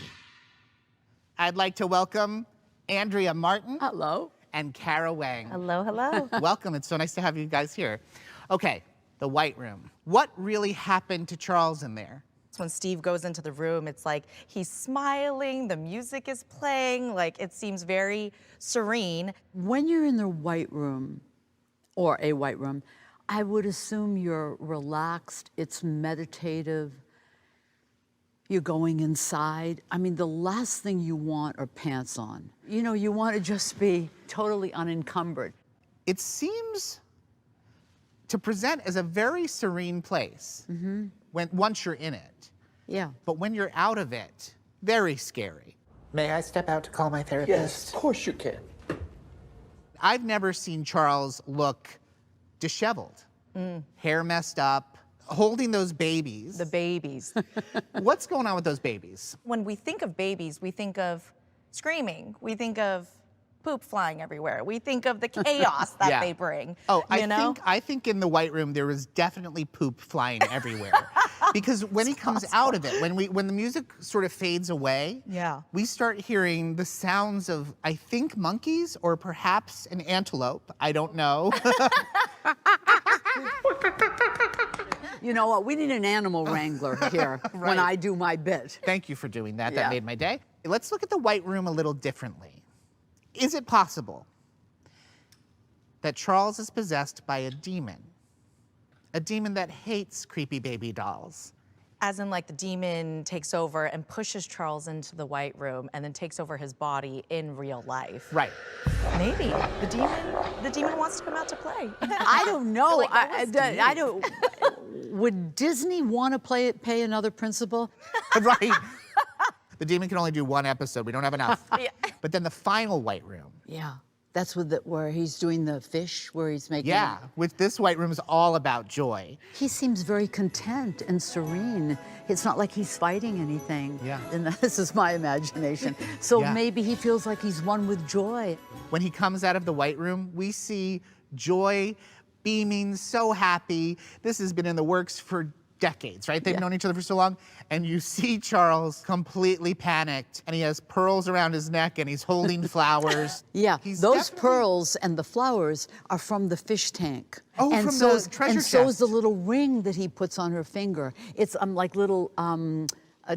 I'd like to welcome Andrea Martin. Hello. And Kara Wang. Hello, hello. Welcome, it's so nice to have you guys here. Okay, the White Room. What really happened to Charles in there? When Steve goes into the room, it's like he's smiling, the music is playing, like it seems very serene. When you're in the White Room, or a White Room, I would assume you're relaxed, it's meditative, you're going inside. I mean, the last thing you want are pants on. You know, you want to just be totally unencumbered. It seems to present as a very serene place once you're in it. Yeah. But when you're out of it, very scary. May I step out to call my therapist? Yes, of course you can. I've never seen Charles look disheveled, hair messed up, holding those babies. The babies. What's going on with those babies? When we think of babies, we think of screaming, we think of poop flying everywhere. We think of the chaos that Yeah. they bring. Oh, you know? I think in the White Room there was definitely poop flying everywhere. Because when he comes out of it, when the music sort of fades away, Yeah. we start hearing the sounds of, I think, monkeys or perhaps an antelope. I don't know. You know what? We need an animal wrangler here when I do my bit. Thank you for doing that. That Yeah. made my day. Let's look at the White Room a little differently. Is it possible that Charles is possessed by a demon? A demon that hates creepy baby dolls. As in, like, the demon takes over and pushes Charles into the White Room and then takes over his body in real life. Right. Maybe. The demon wants to come out to play. I don't know. Like, that was I deep. don't. Would Disney want to pay another principal? Right. The demon can only do one episode. We don't have enough. Yeah. But then the final White Room. Yeah. That's where he's doing the fish, where he's making. Yeah, with this White Room is all about joy. He seems very content and serene. It's not like he's fighting anything. Yeah. And this is my imagination. So Yeah. maybe he feels like he's one with joy. When he comes out of the White Room, we see Joy beaming, so happy. This has been in the works for decades, right? They've known each other for so long. And you see Charles completely panicked, and he has pearls around his neck, and he's holding flowers. Yeah, He's those definitely- pearls and the flowers are from the fish tank. Oh, and from the treasure And so is chest. the little ring that he puts on her finger. It's like little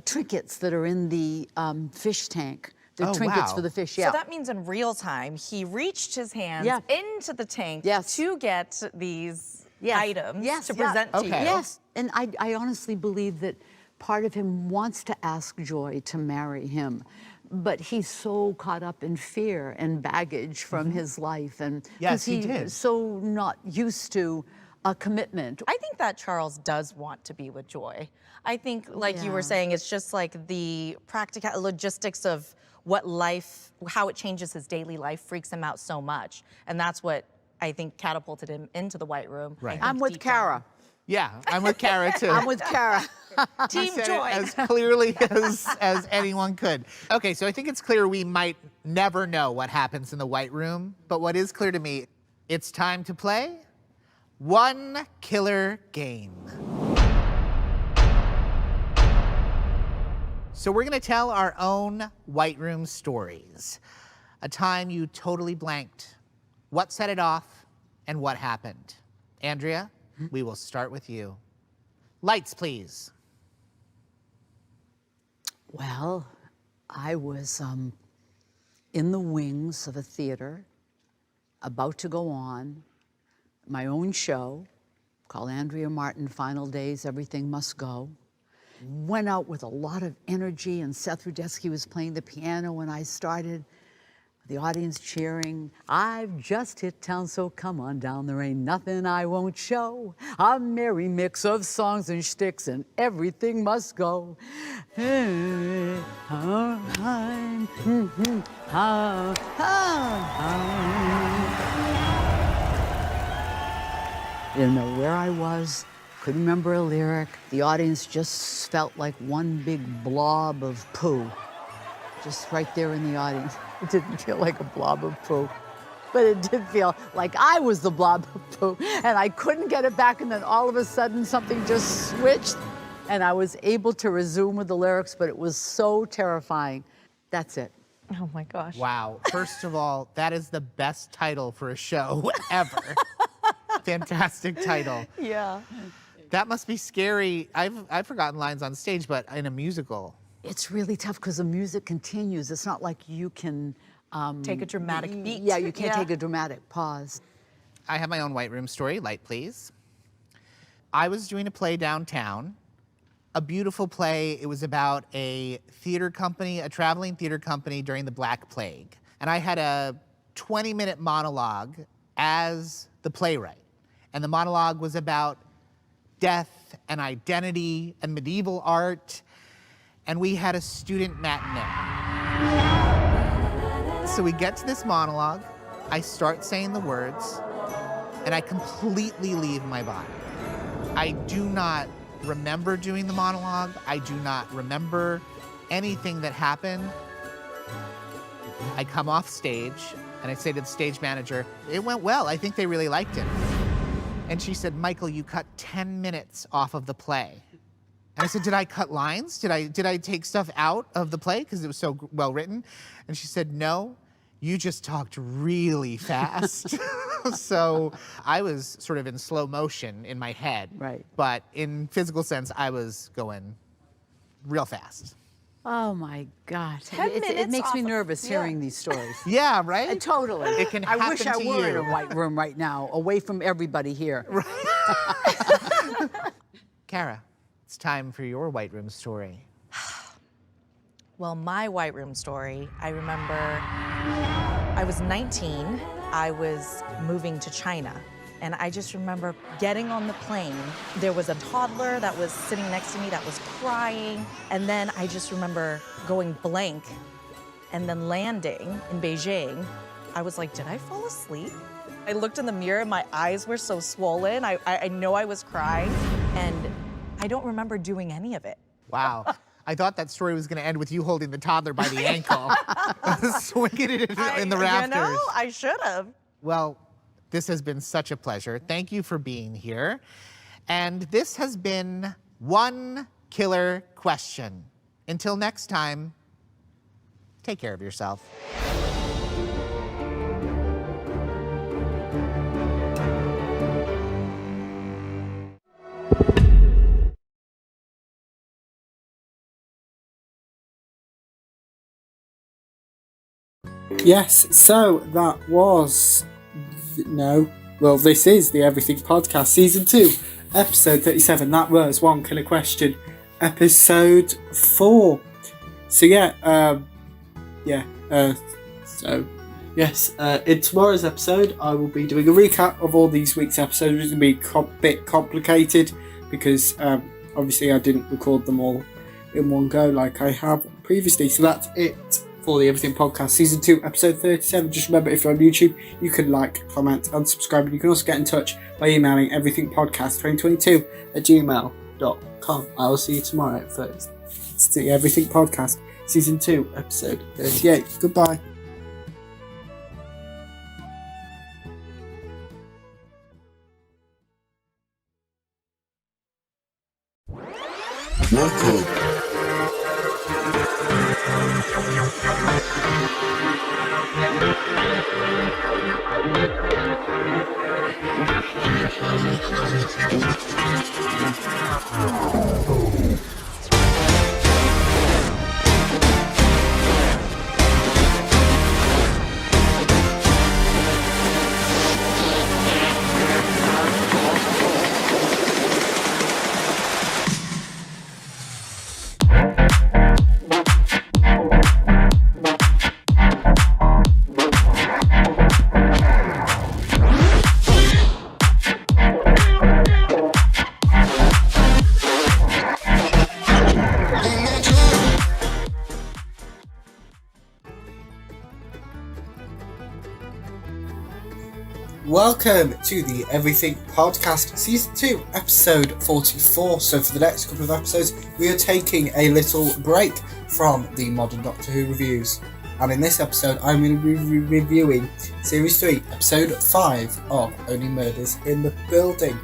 trinkets that are in the fish tank. They're Oh, trinkets wow. for the fish, yeah. So that means in real time, he reached his hands Yeah. into the tank Yes. to get these Yes. items Yes, to yeah. present to you. Yes, and I honestly believe that part of him wants to ask Joy to marry him, but he's so caught up in fear and baggage from his life, and Yes, 'cause he did. so not used to a commitment. I think that Charles does want to be with Joy. I think, like you were Yeah. saying, it's just like the practical logistics of what life, how it changes his daily life freaks him out so much. And that's what I think catapulted him into the White Room. Right. I'm with Kara. Yeah, I'm with Kara too. I'm with Kara. You Team said it Joy. as clearly as anyone could. Okay, so I think it's clear we might never know what happens in the White Room, but what is clear to me, it's time to play One Killer Game. So we're gonna tell our own White Room stories. A time you totally blanked. What set it off and what happened? Andrea, we will start with you. Lights, please. Well, I was in the wings of a theater, about to go on my own show called Andrea Martin, Final Days, Everything Must Go. Went out with a lot of energy, and Seth Rudetsky was playing the piano when I started. The audience cheering, I've just hit town, so come on down, there ain't nothing I won't show. A merry mix of songs and shticks, and everything must go. Didn't know where I was, couldn't remember a lyric. The audience just felt like one big blob of poo, just right there in the audience. It didn't feel like a blob of poo, but it did feel like I was the blob of poo, and I couldn't get it back, and then all of a sudden something just switched, and I was able to resume with the lyrics, but it was so terrifying. That's it. Oh my gosh. Wow. First of all, that is the best title for a show ever. Fantastic title. Yeah. That must be scary. I've forgotten lines on stage, but in a musical. It's really tough because the music continues. It's not like you can Take a dramatic beat. Yeah, you can't Yeah. take a dramatic pause. I have my own White Room story. Light, please. I was doing a play downtown, a beautiful play. It was about a theater company, a traveling theater company during the Black Plague. And I had a 20-minute monologue as the playwright. And the monologue was about death and identity and medieval art. And we had a student matinee. So we get to this monologue, I start saying the words, and I completely leave my body. I do not remember doing the monologue. I do not remember anything that happened. I come off stage, And I say to the stage manager, it went well. I think they really liked it. And she said, Michael, you cut 10 minutes off of the play. And I said, did I cut lines? Did I take stuff out of the play because it was so well written? And she said, no, you just talked really fast. So I was sort of in slow motion in my head. Right. But in physical sense, I was going real fast. Oh my God. 10 It minutes makes me off of- nervous yeah. hearing these stories. Yeah, right? Totally. It can I wish happen I to were in you. a white room right now, away from everybody here. Kara, it's time for your white room story. Well, my white room story, I remember I was 19. I was moving to China. And I just remember getting on the plane. There was a toddler that was sitting next to me that was crying. And then I just remember going blank and then landing in Beijing. I was like, did I fall asleep? I looked in the mirror and my eyes were so swollen. I know I was crying. And I don't remember doing any of it. Wow. I thought that story was going to end with you holding the toddler by the ankle, swinging it in the rafters. You know, I should have. Well, this has been such a pleasure. Thank you for being here. And this has been One Killer Question. Until next time, take care of yourself. Yes, so that was... No. Well, this is the Everything Podcast, Season 2, Episode 37. That was One Killer Question, Episode 4. So, in tomorrow's episode, I will be doing a recap of all these week's episodes. It's going to be a bit complicated because, obviously, I didn't record them all in one go like I have previously. So that's it for the Everything Podcast, Season 2, Episode 37. Just remember, if you're on YouTube, you can like, comment, and subscribe. And you can also get in touch by emailing everythingpodcast2022@gmail.com. I will see you tomorrow at first. It's the Everything Podcast, Season 2, Episode 38. Goodbye. Welcome to the Everything Podcast, Season 2, Episode 44. So for the next couple of episodes, we are taking a little break from the modern Doctor Who reviews. And in this episode, I'm going to be reviewing Series 3, Episode 5 of Only Murders in the Building.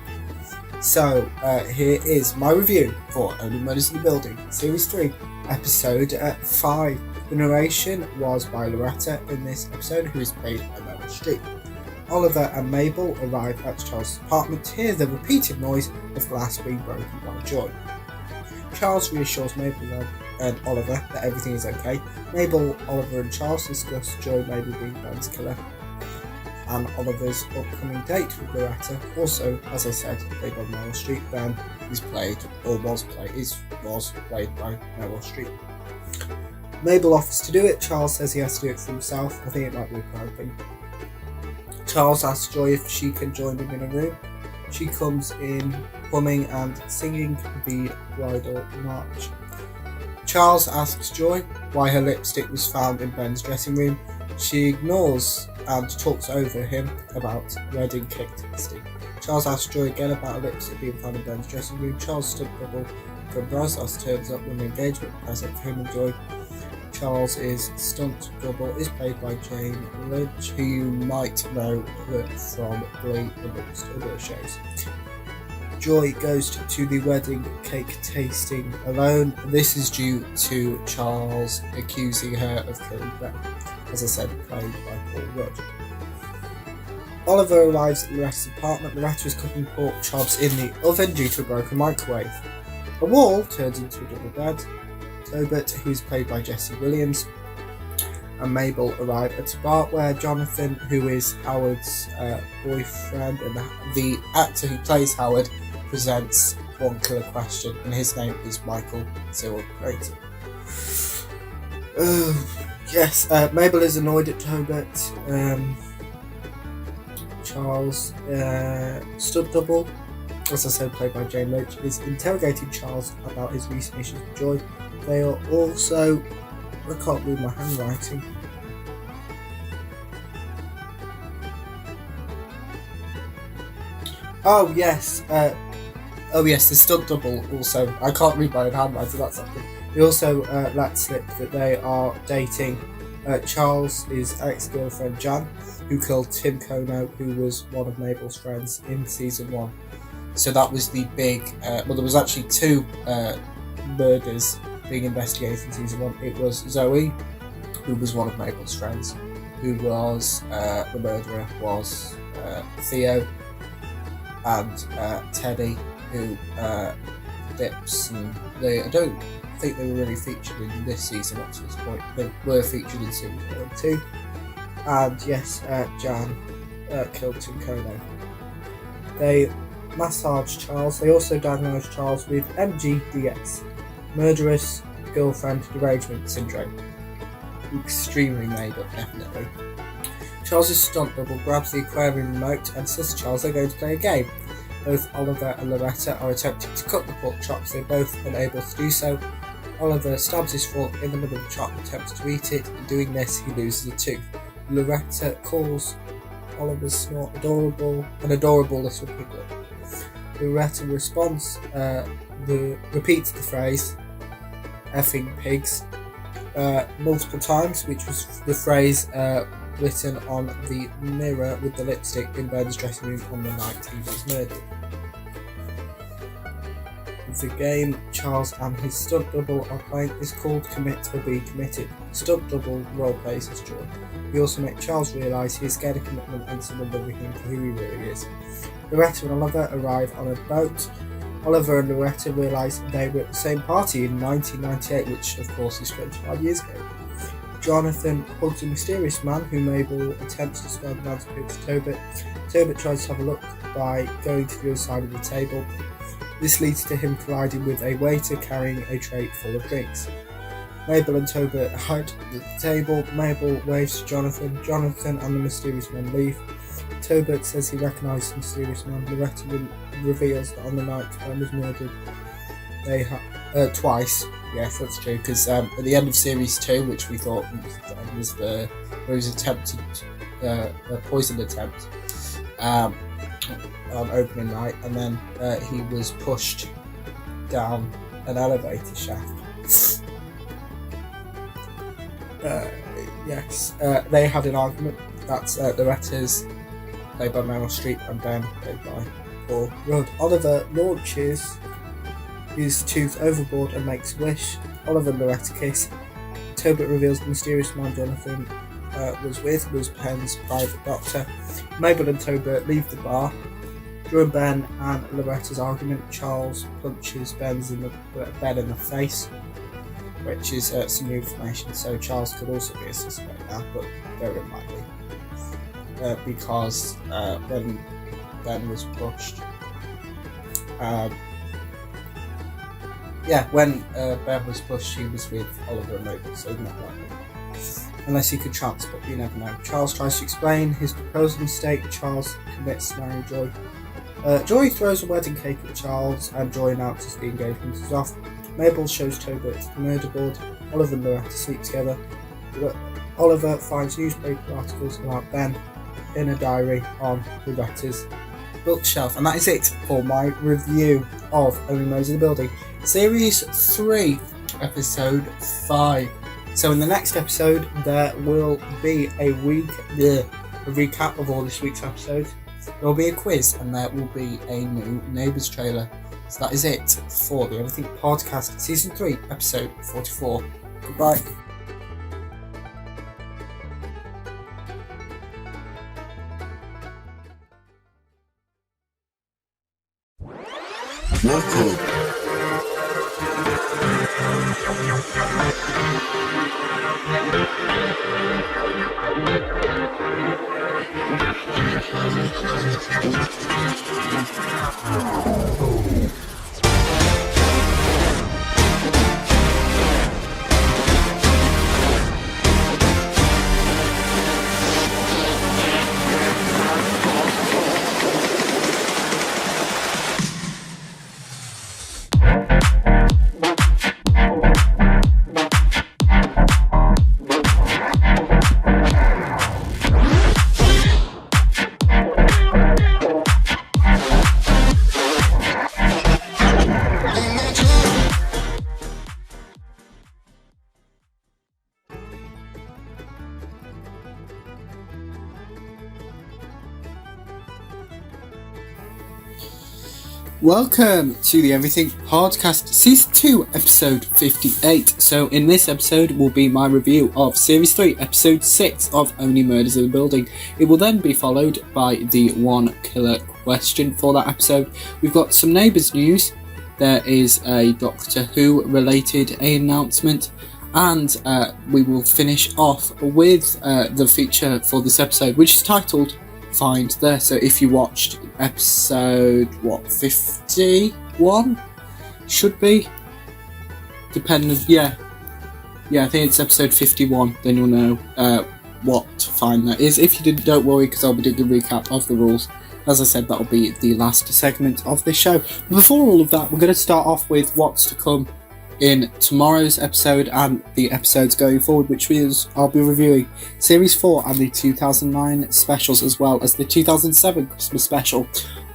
So here is my review for Only Murders in the Building, Series 3, Episode 5. The narration was by Loretta in this episode, who is played by Meryl Streep. Oliver and Mabel arrive at Charles' apartment to hear the repeated noise of glass being broken by Joy. Charles reassures Mabel and Oliver that everything is okay. Mabel, Oliver and Charles discuss Joy maybe being Ben's killer and Oliver's upcoming date with Loretta. Also, as I said, played by Meryl Streep. Ben was played by Meryl Streep. Mabel offers to do it. Charles says he has to do it for himself. I think it might be a proud thing. Charles asks Joy if she can join him in a room. She comes in humming and singing the bridal march. Charles asks Joy why her lipstick was found in Ben's dressing room. She ignores and talks over him about wedding cake tasting. Charles asks Joy again about a lipstick being found in Ben's dressing room. Charles' stunt double from Brazos turns up with an engagement present for him and Joy. Charles' stunt double is played by Jane Lynch, who you might know her from Glee amongst other shows. Joy goes to the wedding cake tasting alone. This is due to Charles accusing her of killing Ben, as I said, played by Paul Rudd. Oliver arrives at Loretta's apartment. Loretta is cooking pork chops in the oven due to a broken microwave. A wall turns into a double bed. Tobit, who is played by Jesse Williams, and Mabel arrive at a bar where Jonathan, who is Howard's boyfriend, and the actor who plays Howard, presents one killer question, and his name is Michael Cyril Creighton. Yes, Mabel is annoyed at Tobit. Charles, stunt double, as I said, played by Jane Lynch, is interrogating Charles about his recent issues with Joy. They are also, I can't read my handwriting. Oh yes, the stunt double also. I can't read my own handwriting. That's something. He also let slip that they are dating Charles' ex-girlfriend Jan, who killed Tim Kono, who was one of Mabel's friends in season 1. So that was the big. Well, there was actually 2 murders being investigated in season 1. It was Zoe, who was one of Mabel's friends, who was the murderer was Theo, and Teddy, who dips, and I don't think they were really featured in this season up to this point. They were featured in season 1 and 2. And yes, Jan killed Tim Kono. They massage Charles. They also diagnose Charles with MGDS, murderous girlfriend derangement syndrome. Extremely made up, definitely. Charles' stunt double grabs the aquarium remote and says to Charles they're going to play a game. Both Oliver and Loretta are attempting to cut the pork chops. They're both unable to do so. Oliver stabs his fork in the middle of the chop and attempts to eat it. In doing this, he loses a tooth. Loretta calls Oliver's snort adorable, an adorable little piglet. Loretta responds, repeats the phrase, effing pigs, multiple times, which was the phrase written on the mirror with the lipstick in Ben's dressing room on the night he was murdered. The game Charles and his stunt double are playing is called Commit or Be Committed. Stunt double roleplays as Joy. We also make Charles realise he is scared of commitment and someone loving him for who he really is. Loretta and Oliver arrive on a boat. Oliver and Loretta realise they were at the same party in 1998, which of course is 25 years ago. Jonathan hugs a mysterious man who Mabel attempts to spell the man's appeal to Tobit. Tobit tries to have a look by going to the other side of the table. This leads to him colliding with a waiter carrying a tray full of drinks. Mabel and Tobit hide at the table. Mabel waves to Jonathan. Jonathan and the mysterious man leave. Tobit says he recognises the mysterious man. Loretta reveals that on the night Ben was murdered, they twice. Yes, that's true. Because at the end of series 2, which we thought was where he was attempted a poisoned attempt on opening night, and then he was pushed down an elevator shaft. Yes, they had an argument. That's Loretta's, played by Meryl Streep, and Ben, played by Paul Rudd. Oliver launches his tooth overboard and makes a wish. Oliver and Loretta kiss. Tobit reveals the mysterious man Jonathan was with was Penn's private doctor. Mabel and Tobit leave the bar. During Ben and Loretta's argument, Charles punches Ben in the face, which is some new information. So Charles could also be a suspect now, but very unlikely. Because when Ben was pushed, when Ben was pushed, he was with Oliver and Mabel, so not likely. Unless he could chance, but you never know. Charles tries to explain his proposal mistake. Charles commits to marry Joy. Joy throws a wedding cake at Charles, and Joy announces the engagement is off. Mabel shows Tobit the murder board. Oliver and Loretta sleep together. Oliver finds newspaper articles about Ben in a diary on Loretta's bookshelf. And that is it for my review of Only Murders in the Building. Series 3, Episode 5. So in the next episode, there will be a recap of all this week's episodes. There will be a quiz, and there will be a new Neighbours trailer. So that is it for the Everything Podcast, Season 3, Episode 44. Goodbye. Welcome to the Everything Podcast, Season 2, Episode 58. So in this episode will be my review of Series 3, Episode 6 of Only Murders in the Building. It will then be followed by the one killer question for that episode. We've got some Neighbours news, there is a Doctor Who related announcement, and we will finish off with the feature for this episode, which is titled Find There. So if you watched episode 51 should be depending, yeah I think it's episode 51, then you'll know what Find There is. If you didn't, don't worry, because I'll be doing a recap of the rules. As I said, that'll be the last segment of this show. But before all of that, we're going to start off with what's to come in tomorrow's episode and the episodes going forward, which means I'll be reviewing Series 4 and the 2009 specials, as well as the 2007 Christmas special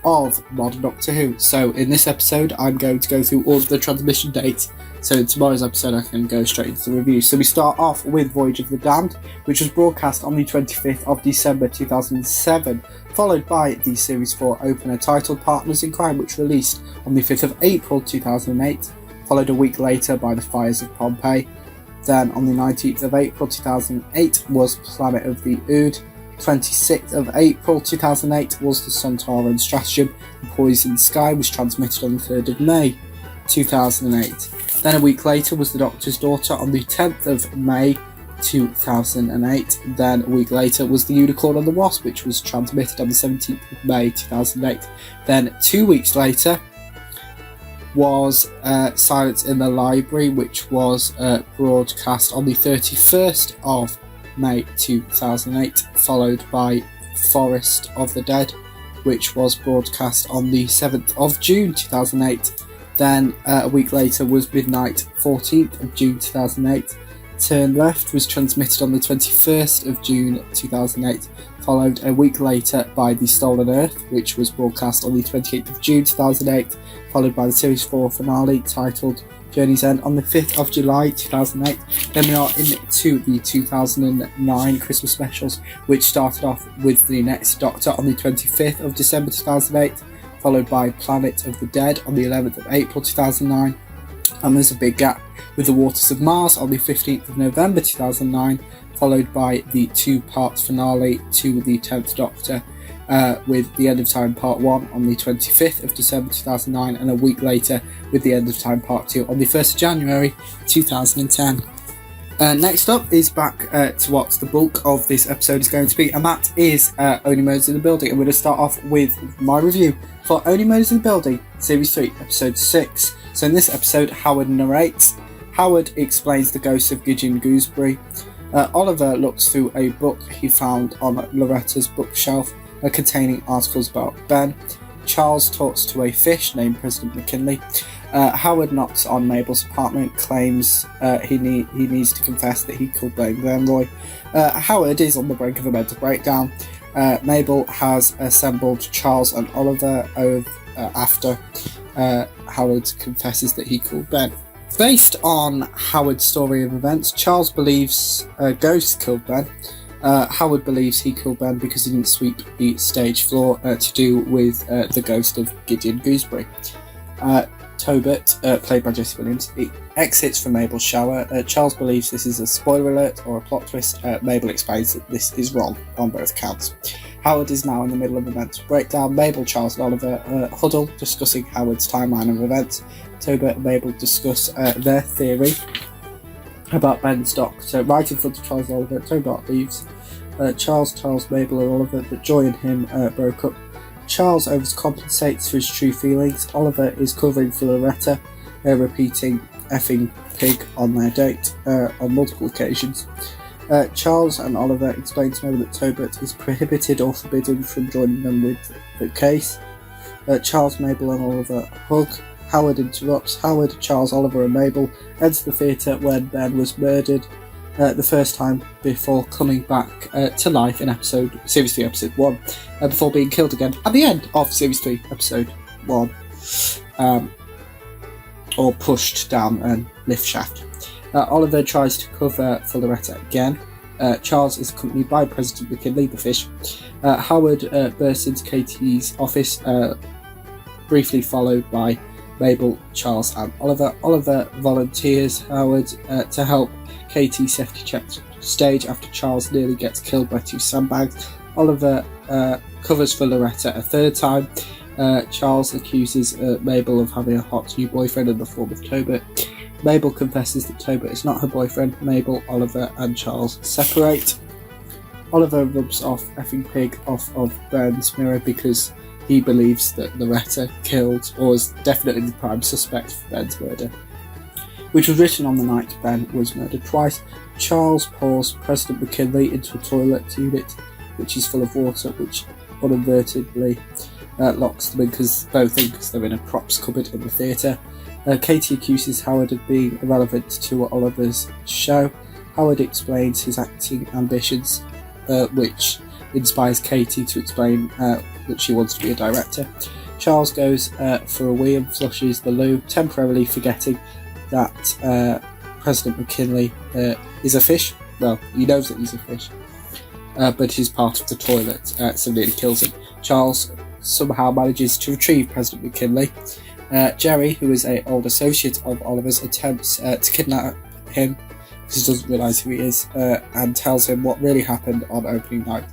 of Modern Doctor Who. So in this episode, I'm going to go through all of the transmission dates. So in tomorrow's episode, I can go straight into the review. So we start off with Voyage of the Damned, which was broadcast on the 25th of December 2007, followed by the Series 4 opener titled Partners in Crime, which released on the 5th of April 2008. Followed a week later by The Fires of Pompeii. Then on the 19th of April 2008 was Planet of the Ood. 26th of April 2008 was The Sontaran Stratagem, and Poison Sky was transmitted on the 3rd of May 2008. Then a week later was The Doctor's Daughter on the 10th of May 2008. Then a week later was The Unicorn and the Wasp, which was transmitted on the 17th of May 2008. Then 2 weeks later was Silence in the Library, which was broadcast on the 31st of May 2008, followed by Forest of the Dead, which was broadcast on the 7th of June 2008. Then a week later was Midnight, 14th of June 2008. Turn Left was transmitted on the 21st of June 2008, followed a week later by The Stolen Earth, which was broadcast on the 28th of June 2008, followed by the Series 4 finale titled Journey's End on the 5th of July 2008. Then we are into the 2009 Christmas specials, which started off with The Next Doctor on the 25th of December 2008, followed by Planet of the Dead on the 11th of April 2009. And there's a big gap with The Waters of Mars on the 15th of November 2009, followed by the two-part finale to the 10th Doctor, with The End of Time Part 1 on the 25th of December 2009, and a week later with The End of Time Part 2 on the 1st of January 2010. Next up is back to what the bulk of this episode is going to be, and that is Only Murders in the Building. And we're going to start off with my review for Only Murders in the Building, Series 3, Episode 6. So in this episode, Howard narrates. Howard explains the ghost of Gideon Gooseberry. Oliver looks through a book he found on Loretta's bookshelf containing articles about Ben. Charles talks to a fish named President McKinley. Howard knocks on Mabel's apartment, claims he needs to confess that he killed Ben Glenroy. Howard is on the brink of a mental breakdown. Mabel has assembled Charles and Oliver after Howard confesses that he killed Ben. Based on Howard's story of events, Charles believes a ghost killed Ben. Howard believes he killed Ben because he didn't sweep the stage floor, to do with the ghost of Gideon Gooseberry. Tobit, played by Jesse Williams, he exits from Mabel's shower. Charles believes this is a spoiler alert or a plot twist. Mabel explains that this is wrong on both counts. Howard is now in the middle of a mental breakdown. Mabel, Charles and Oliver huddle, discussing Howard's timeline of events. Tobit and Mabel discuss their theory about Ben's doctor. Right in front of Charles and Oliver, Tobit leaves. Charles tells Mabel and Oliver that Joy and him broke up. Charles overcompensates for his true feelings. Oliver is covering for Loretta, repeating effing pig on their date on multiple occasions. Charles and Oliver explain to Mabel that Tobit is prohibited or forbidden from joining them with the case. Charles, Mabel and Oliver hug. Howard interrupts. Howard, Charles, Oliver and Mabel enter the theatre when Ben was murdered the first time before coming back to life in Series 3, Episode 1, before being killed again at the end of Series 3, Episode 1, or pushed down a lift shaft. Oliver tries to cover for Loretta again. Charles is accompanied by President McKinley, the fish. Howard bursts into Katie's office, briefly followed by Mabel, Charles and Oliver. Oliver volunteers Howard to help Katie safety check stage after Charles nearly gets killed by two sandbags. Oliver covers for Loretta a third time. Charles accuses Mabel of having a hot new boyfriend in the form of Tobit. Mabel confesses that Tobit is not her boyfriend. Mabel, Oliver and Charles separate. Oliver rubs off effing pig off of Ben's mirror because he believes that Loretta killed, or is definitely the prime suspect for Ben's murder, which was written on the night Ben was murdered twice. Charles pours President McKinley into a toilet unit, which is full of water, which inadvertently locks them in because they're in a props cupboard in the theatre. Katie accuses Howard of being irrelevant to Oliver's show. Howard explains his acting ambitions, which inspires Katie to explain that she wants to be a director. Charles goes for a wee and flushes the loo, temporarily forgetting that President McKinley is a fish. Well, he knows that he's a fish, but he's part of the toilet, so nearly kills him. Charles somehow manages to retrieve President McKinley. Jerry, who is an old associate of Oliver's, attempts to kidnap him because he doesn't realise who he is, and tells him what really happened on opening night.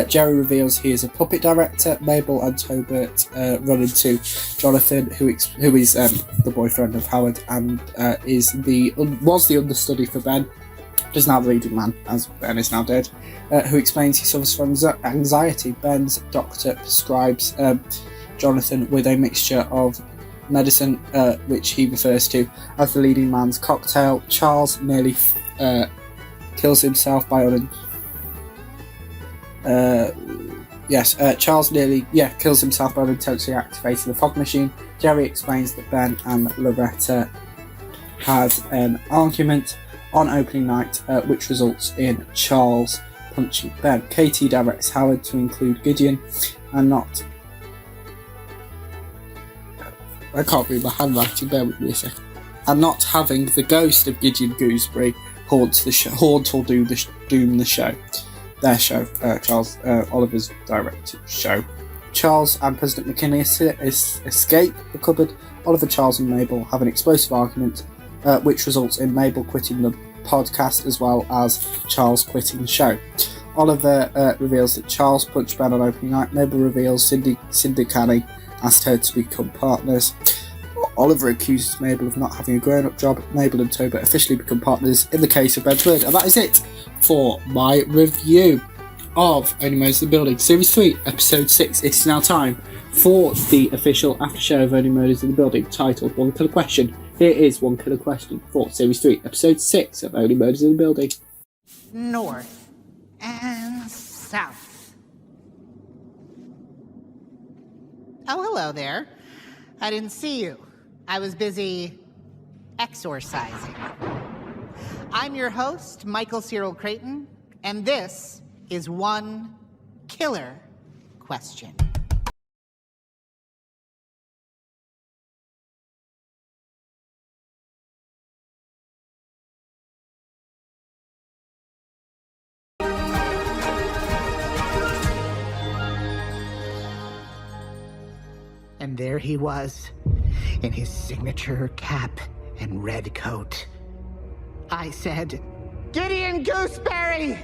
Jerry reveals he is a puppet director. Mabel and Tobit run into Jonathan, who is the boyfriend of Howard and was the understudy for Ben, but is now the leading man, as Ben is now dead, who explains he suffers from anxiety. Ben's doctor prescribes Jonathan with a mixture of medicine, which he refers to as the leading man's cocktail. Charles nearly kills himself by Charles nearly kills himself by unintentionally activating the fog machine. Jerry explains that Ben and Loretta had an argument on opening night, which results in Charles punching Ben. Katie directs Howard to include Gideon and not... I can't read my handwriting, bear with me a second. And not having the ghost of Gideon Gooseberry haunt or doom the show. Their show, Charles Oliver's directed show. Charles and President McKinley escape the cupboard. Oliver, Charles and Mabel have an explosive argument, which results in Mabel quitting the podcast as well as Charles quitting the show. Oliver reveals that Charles punched Ben on opening night. Mabel reveals Cindy Canning asked her to become partners. Oliver accuses Mabel of not having a grown-up job. Mabel and Tobit officially become partners in the case of Ben's murder. And that is it for my review of Only Murders in the Building, Series 3, Episode 6. It is now time for the official after show of Only Murders in the Building, titled One Killer Question. Here is One Killer Question for Series 3, Episode 6 of Only Murders in the Building. North and south. Oh, hello there. I didn't see you. I was busy exorcising. I'm your host, Michael Cyril Creighton, and this is One Killer Question. And there he was, in his signature cap and red coat. I said, Gideon Gooseberry!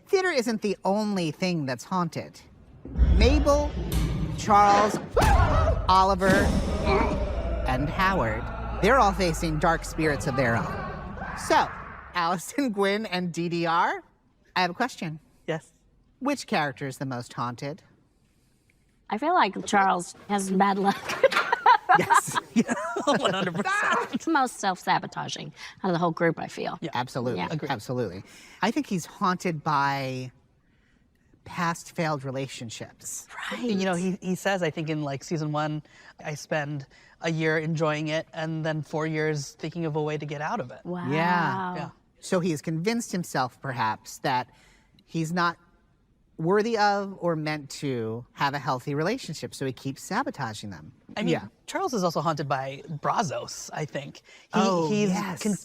Theater isn't the only thing that's haunted. Mabel, Charles, Oliver, and Howard, they're all facing dark spirits of their own. So, Allison, Gwyn, and DDR, I have a question. Yes. Which character is the most haunted? I feel like Charles has bad luck. Yes. 100%. Most self-sabotaging out of the whole group, I feel. Yeah, absolutely. Yeah. Absolutely. I think he's haunted by past failed relationships. Right. You know, he says, I think in like season 1, I spend a year enjoying it and then 4 years thinking of a way to get out of it. Wow. Yeah. So he has convinced himself, perhaps, that he's not worthy of or meant to have a healthy relationship, so he keeps sabotaging them. I mean, Charles is also haunted by Brazos, I think. He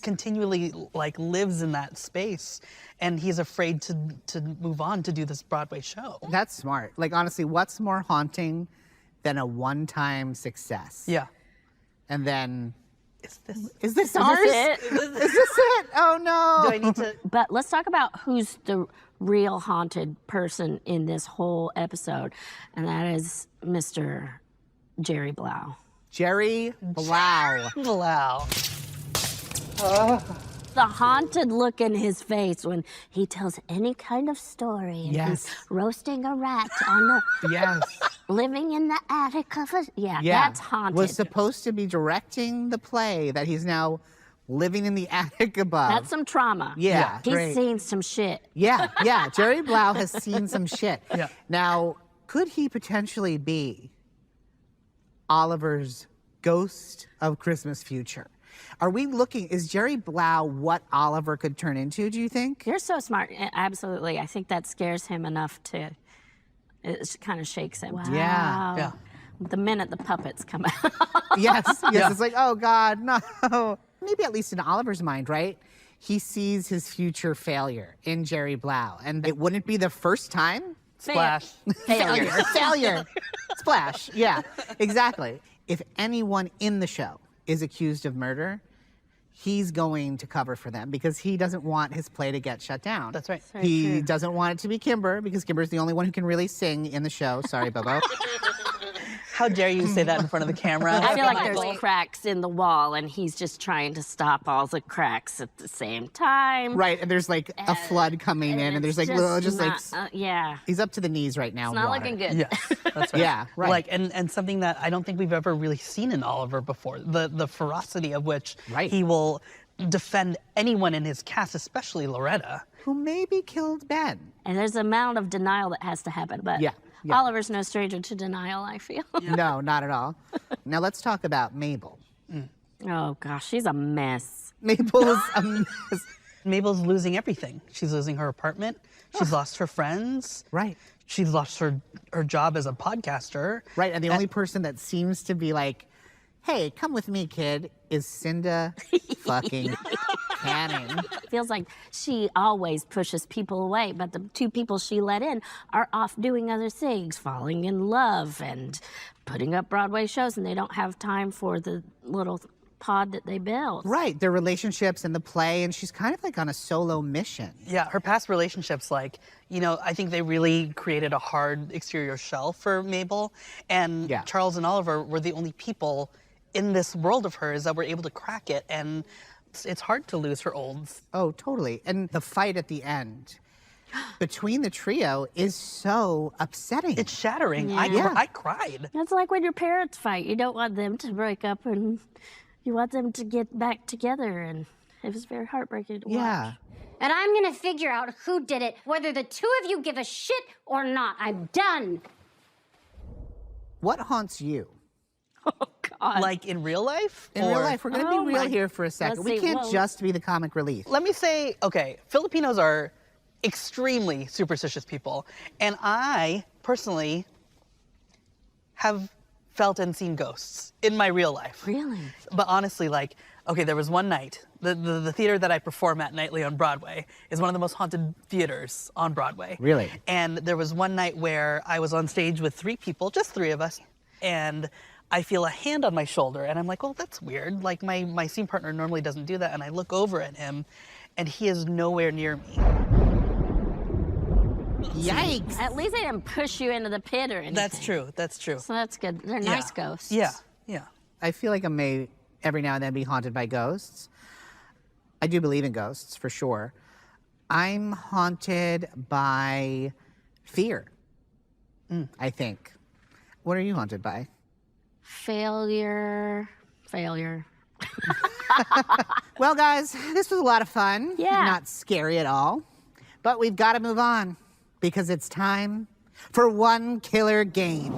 continually like lives in that space, and he's afraid to move on to do this Broadway show. That's smart. Like, honestly, what's more haunting than a one-time success? Yeah. And then, is this ours? Is this it? Is this it? Oh no. Do I need to? But let's talk about who's the real haunted person in this whole episode, and that is Mr. Jerry Blau. Jerry Blau. Blau. The haunted look in his face when he tells any kind of story. And Yes. he's roasting a rat on the... Yes. Living in the attic of a... Yeah, that's haunted. Was supposed to be directing the play that he's now living in the attic above. That's some trauma. Yeah, He's great. seen some shit. Yeah. Jerry Blau has seen some shit. Yeah. Now, could he potentially be Oliver's ghost of Christmas future? Are we looking, is Jerry Blau what Oliver could turn into, do you think? You're so smart. Absolutely. I think that scares him enough to... It kind of shakes him. Wow. Yeah. The minute the puppets come out. Yes. It's like, oh God, no. Maybe at least in Oliver's mind, right? He sees his future failure in Jerry Blau. And it wouldn't be the first time? Splash. Failure. Splash. Yeah, exactly. If anyone in the show is accused of murder, he's going to cover for them because he doesn't want his play to get shut down. That's right. He doesn't want it to be Kimber because Kimber's the only one who can really sing in the show. Sorry, Bobo. How dare you say that in front of the camera? I feel like there's cracks in the wall, and he's just trying to stop all the cracks at the same time. Right, and there's like a flood coming in, and there's like little, just like, yeah. He's up to the knees right now. It's not water. looking good. Yes, that's right. Yeah, right. Like, and something that I don't think we've ever really seen in Oliver before, the ferocity of which he will defend anyone in his cast, especially Loretta. Who maybe killed Ben. And there's an amount of denial that has to happen, but Oliver's no stranger to denial, I feel. No, not at all. Now let's talk about Mabel. Oh gosh, she's a mess. Mabel's a mess. Mabel's losing everything. She's losing her apartment. She's lost her friends. Right. She's lost her job as a podcaster. Right, and the only person that seems to be like, hey, come with me, kid, is Cinda fucking Canning. Feels like she always pushes people away, but the two people she let in are off doing other things, falling in love and putting up Broadway shows, and they don't have time for the little pod that they built. Right, their relationships and the play, and she's kind of like on a solo mission. Yeah, her past relationships, like, you know, I think they really created a hard exterior shell for Mabel, and Charles and Oliver were the only people in this world of hers that were able to crack it, and it's hard to lose her olds. Oh, totally. And the fight at the end between the trio is so upsetting. It's shattering. Yeah. I cried. It's like when your parents fight. You don't want them to break up, and you want them to get back together, and it was very heartbreaking to watch. And I'm gonna figure out who did it, whether the two of you give a shit or not. I'm done. What haunts you? God. Like in real life? In real life, we're gonna be real here for a second. We can't just be the comic relief. Let me say, okay, Filipinos are extremely superstitious people, and I personally have felt and seen ghosts in my real life. Really? But honestly, like, okay, there was one night, the theater that I perform at nightly on Broadway is one of the most haunted theaters on Broadway. Really? And there was one night where I was on stage with 3 people, just 3 of us, and I feel a hand on my shoulder, and I'm like, well, that's weird. Like, my scene partner normally doesn't do that, and I look over at him, and he is nowhere near me. Yikes. At least they didn't push you into the pit or anything. That's true, that's true. So that's good. They're nice ghosts. Yeah, yeah. I feel like I may every now and then be haunted by ghosts. I do believe in ghosts, for sure. I'm haunted by fear, I think. What are you haunted by? Failure. Well, guys, this was a lot of fun. Yeah. Not scary at all. But we've got to move on because it's time for one killer game.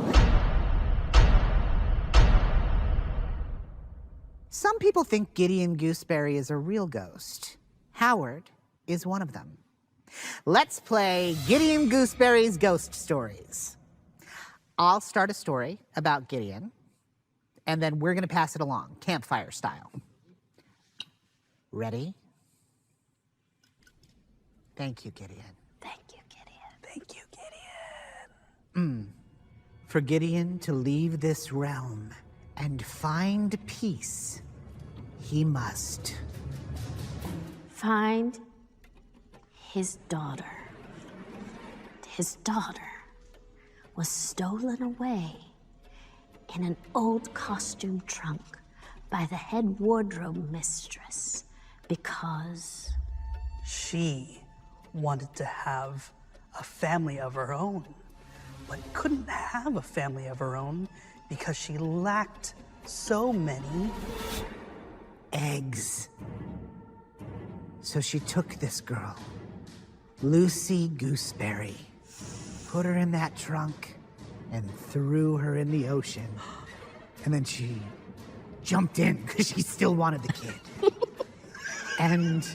Some people think Gideon Gooseberry is a real ghost. Howard is one of them. Let's play Gideon Gooseberry's Ghost Stories. I'll start a story about Gideon, and then we're going to pass it along, campfire style. Ready? Thank you, Gideon. Thank you, Gideon. Thank you, Gideon. For Gideon to leave this realm and find peace, he must Find his daughter. His daughter was stolen away in an old costume trunk by the head wardrobe mistress because She wanted to have a family of her own, but couldn't have a family of her own because she lacked so many eggs. So she took this girl, Lucy Gooseberry, put her in that trunk, and threw her in the ocean. And then she jumped in because she still wanted the kid. And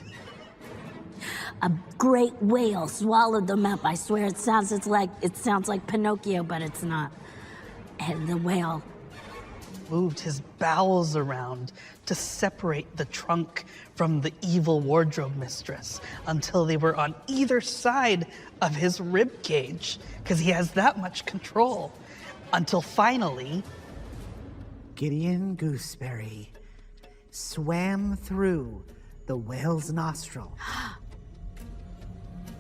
a great whale swallowed them up. I swear it sounds like Pinocchio, but it's not. And the whale moved his bowels around to separate the trunk from the evil wardrobe mistress until they were on either side of his rib cage, because he has that much control. Until finally, Gideon Gooseberry swam through the whale's nostril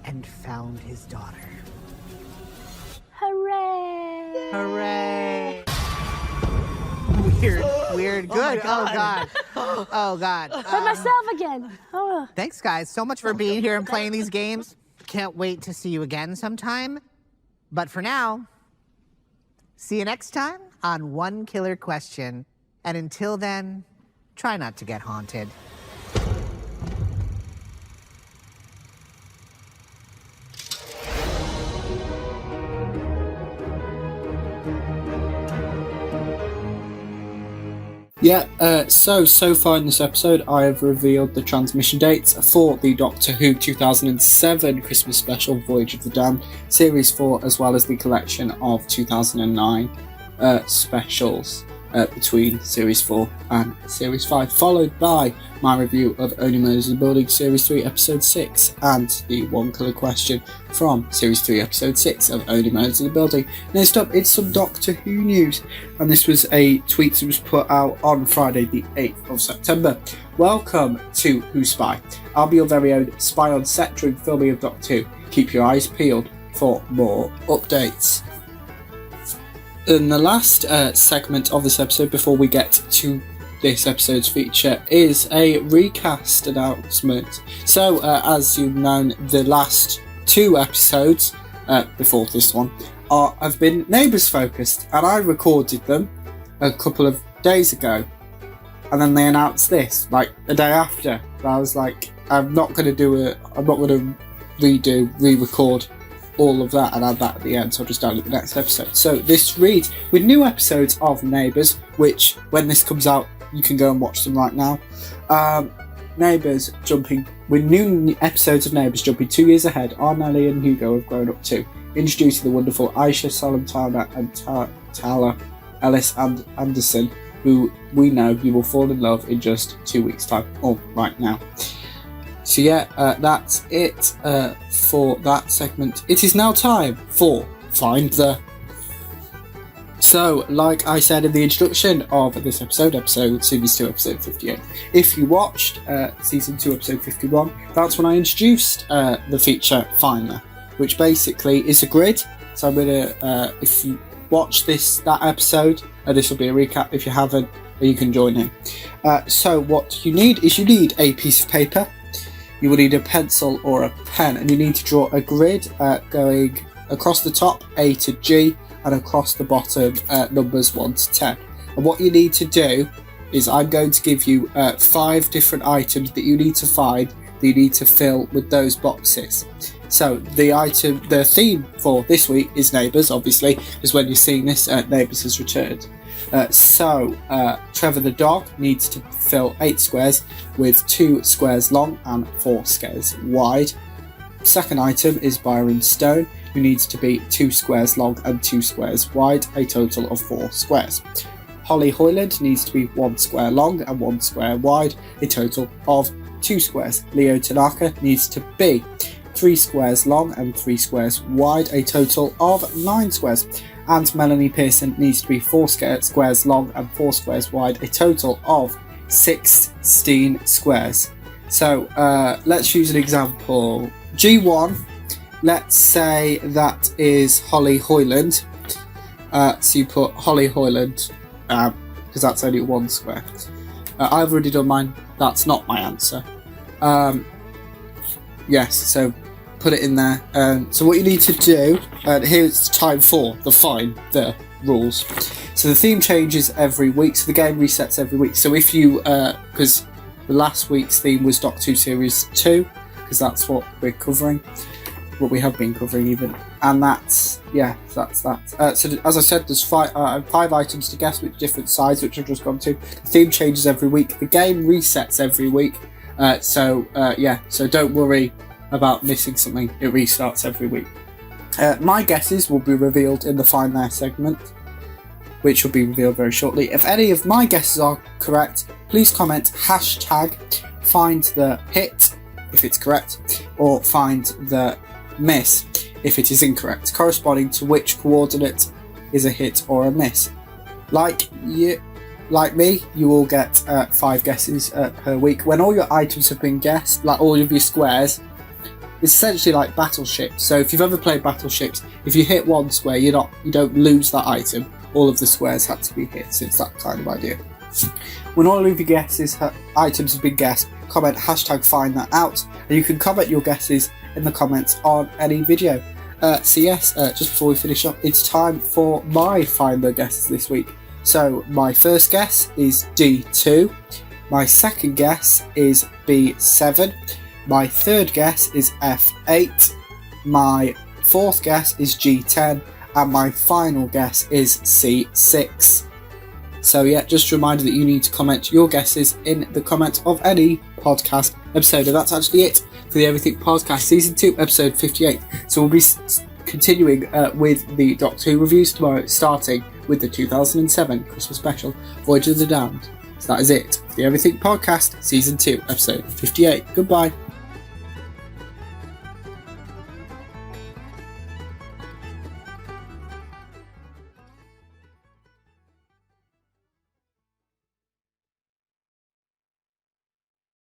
and found his daughter. Hooray! Hooray! Weird, good. Oh, God. Oh, God. For myself again. Oh. Thanks, guys, so much for being here and playing these games. Can't wait to see you again sometime. But for now, see you next time on One Killer Question. And until then, try not to get haunted. Yeah, so far in this episode, I have revealed the transmission dates for the Doctor Who 2007 Christmas special, Voyage of the Damned, Series 4, as well as the collection of 2009 specials between Series 4 and Series 5, followed by my review of Only Murders in the Building Series 3 Episode 6 and the One Killer Question from Series 3 Episode 6 of Only Murders in the Building. Next up, it's some Doctor Who news, and this was a tweet that was put out on Friday the 8th of September. Welcome to Who Spy. I'll be your very own spy on set during filming of Doctor Who. Keep your eyes peeled for more updates. In the last segment of this episode, before we get to this episode's feature, is a recast announcement. So, as you've known, the last 2 episodes, before this one, have been Neighbours focused, and I recorded them a couple of days ago, and then they announced this, like, the day after. And I was like, I'm not going to re-record all of that and add that at the end, so I'll just download the next episode. So this reads, with new episodes of Neighbours, which when this comes out you can go and watch them right now, Neighbours jumping, with new episodes of Neighbours jumping 2 years ahead, are Nellie and Hugo have grown up too, introducing the wonderful Aisha, Solomtana and Tala Ellis and Anderson, who we know you will fall in love in just 2 weeks' time, or right now. So yeah, that's it for that segment. It is now time for Find the... So, like I said in the introduction of this episode Series 2, episode 58, if you watched Season 2, episode 51, that's when I introduced the feature Find the, which basically is a grid. So I'm going to, if you watch that episode, this will be a recap. If you haven't, you can join in. So what you need is a piece of paper, you will need a pencil or a pen, and you need to draw a grid going across the top A to G and across the bottom numbers 1 to 10. And what you need to do is I'm going to give you 5 different items that you need to find, that you need to fill with those boxes. So the theme for this week is Neighbours, obviously, because when you're seeing this, Neighbours has returned. So Trevor the dog needs to fill 8 squares with 2 squares long and 4 squares wide. Second item is Byron Stone, who needs to be 2 squares long and 2 squares wide, a total of 4 squares. Holly Hoyland needs to be 1 square long and 1 square wide, a total of 2 squares. Leo Tanaka needs to be 3 squares long and 3 squares wide, a total of 9 squares. And Melanie Pearson needs to be 4 squares long and 4 squares wide, a total of 16 squares. So let's use an example. G1, let's say that is Holly Hoyland. So you put Holly Hoyland because that's only 1 square. I've already done mine. That's not my answer. Yes, so put it in there. So what you need to do, here's time for the Find the rules. So the theme changes every week, so the game resets every week. So if you, because the last week's theme was Doctor Who Series 2, because that's what we're covering, what we have been covering even, and that's that. So as I said, there's 5 items to guess with different sides, which I've just gone to. The theme changes every week. The game resets every week. So don't worry about missing something. It restarts every week. My guesses will be revealed in the Find There segment, which will be revealed very shortly. If any of my guesses are correct, please comment #find the hit if it's correct, or find the miss if it is incorrect, corresponding to which coordinate is a hit or a miss. Like me, you will get 5 guesses per week. When all your items have been guessed, like all of your squares, it's essentially like battleships. So if you've ever played battleships, if you hit 1 square, you don't lose that item. All of the squares had to be hit, so it's that kind of idea. When all of your items have been guessed, comment #find that out, and you can comment your guesses in the comments on any video. So yes, just before we finish up, it's time for my Find the guesses this week. So my first guess is D2, my second guess is B7, my third guess is F8, my fourth guess is G10, and my final guess is C6. So yeah, just a reminder that you need to comment your guesses in the comments of any podcast episode. And that's actually it for the Everything Podcast, Season 2, Episode 58. So we'll be continuing with the Doctor Who reviews tomorrow, starting with the 2007 Christmas special, Voyage of the Damned. So that is it for the Everything Podcast, Season 2, Episode 58. Goodbye.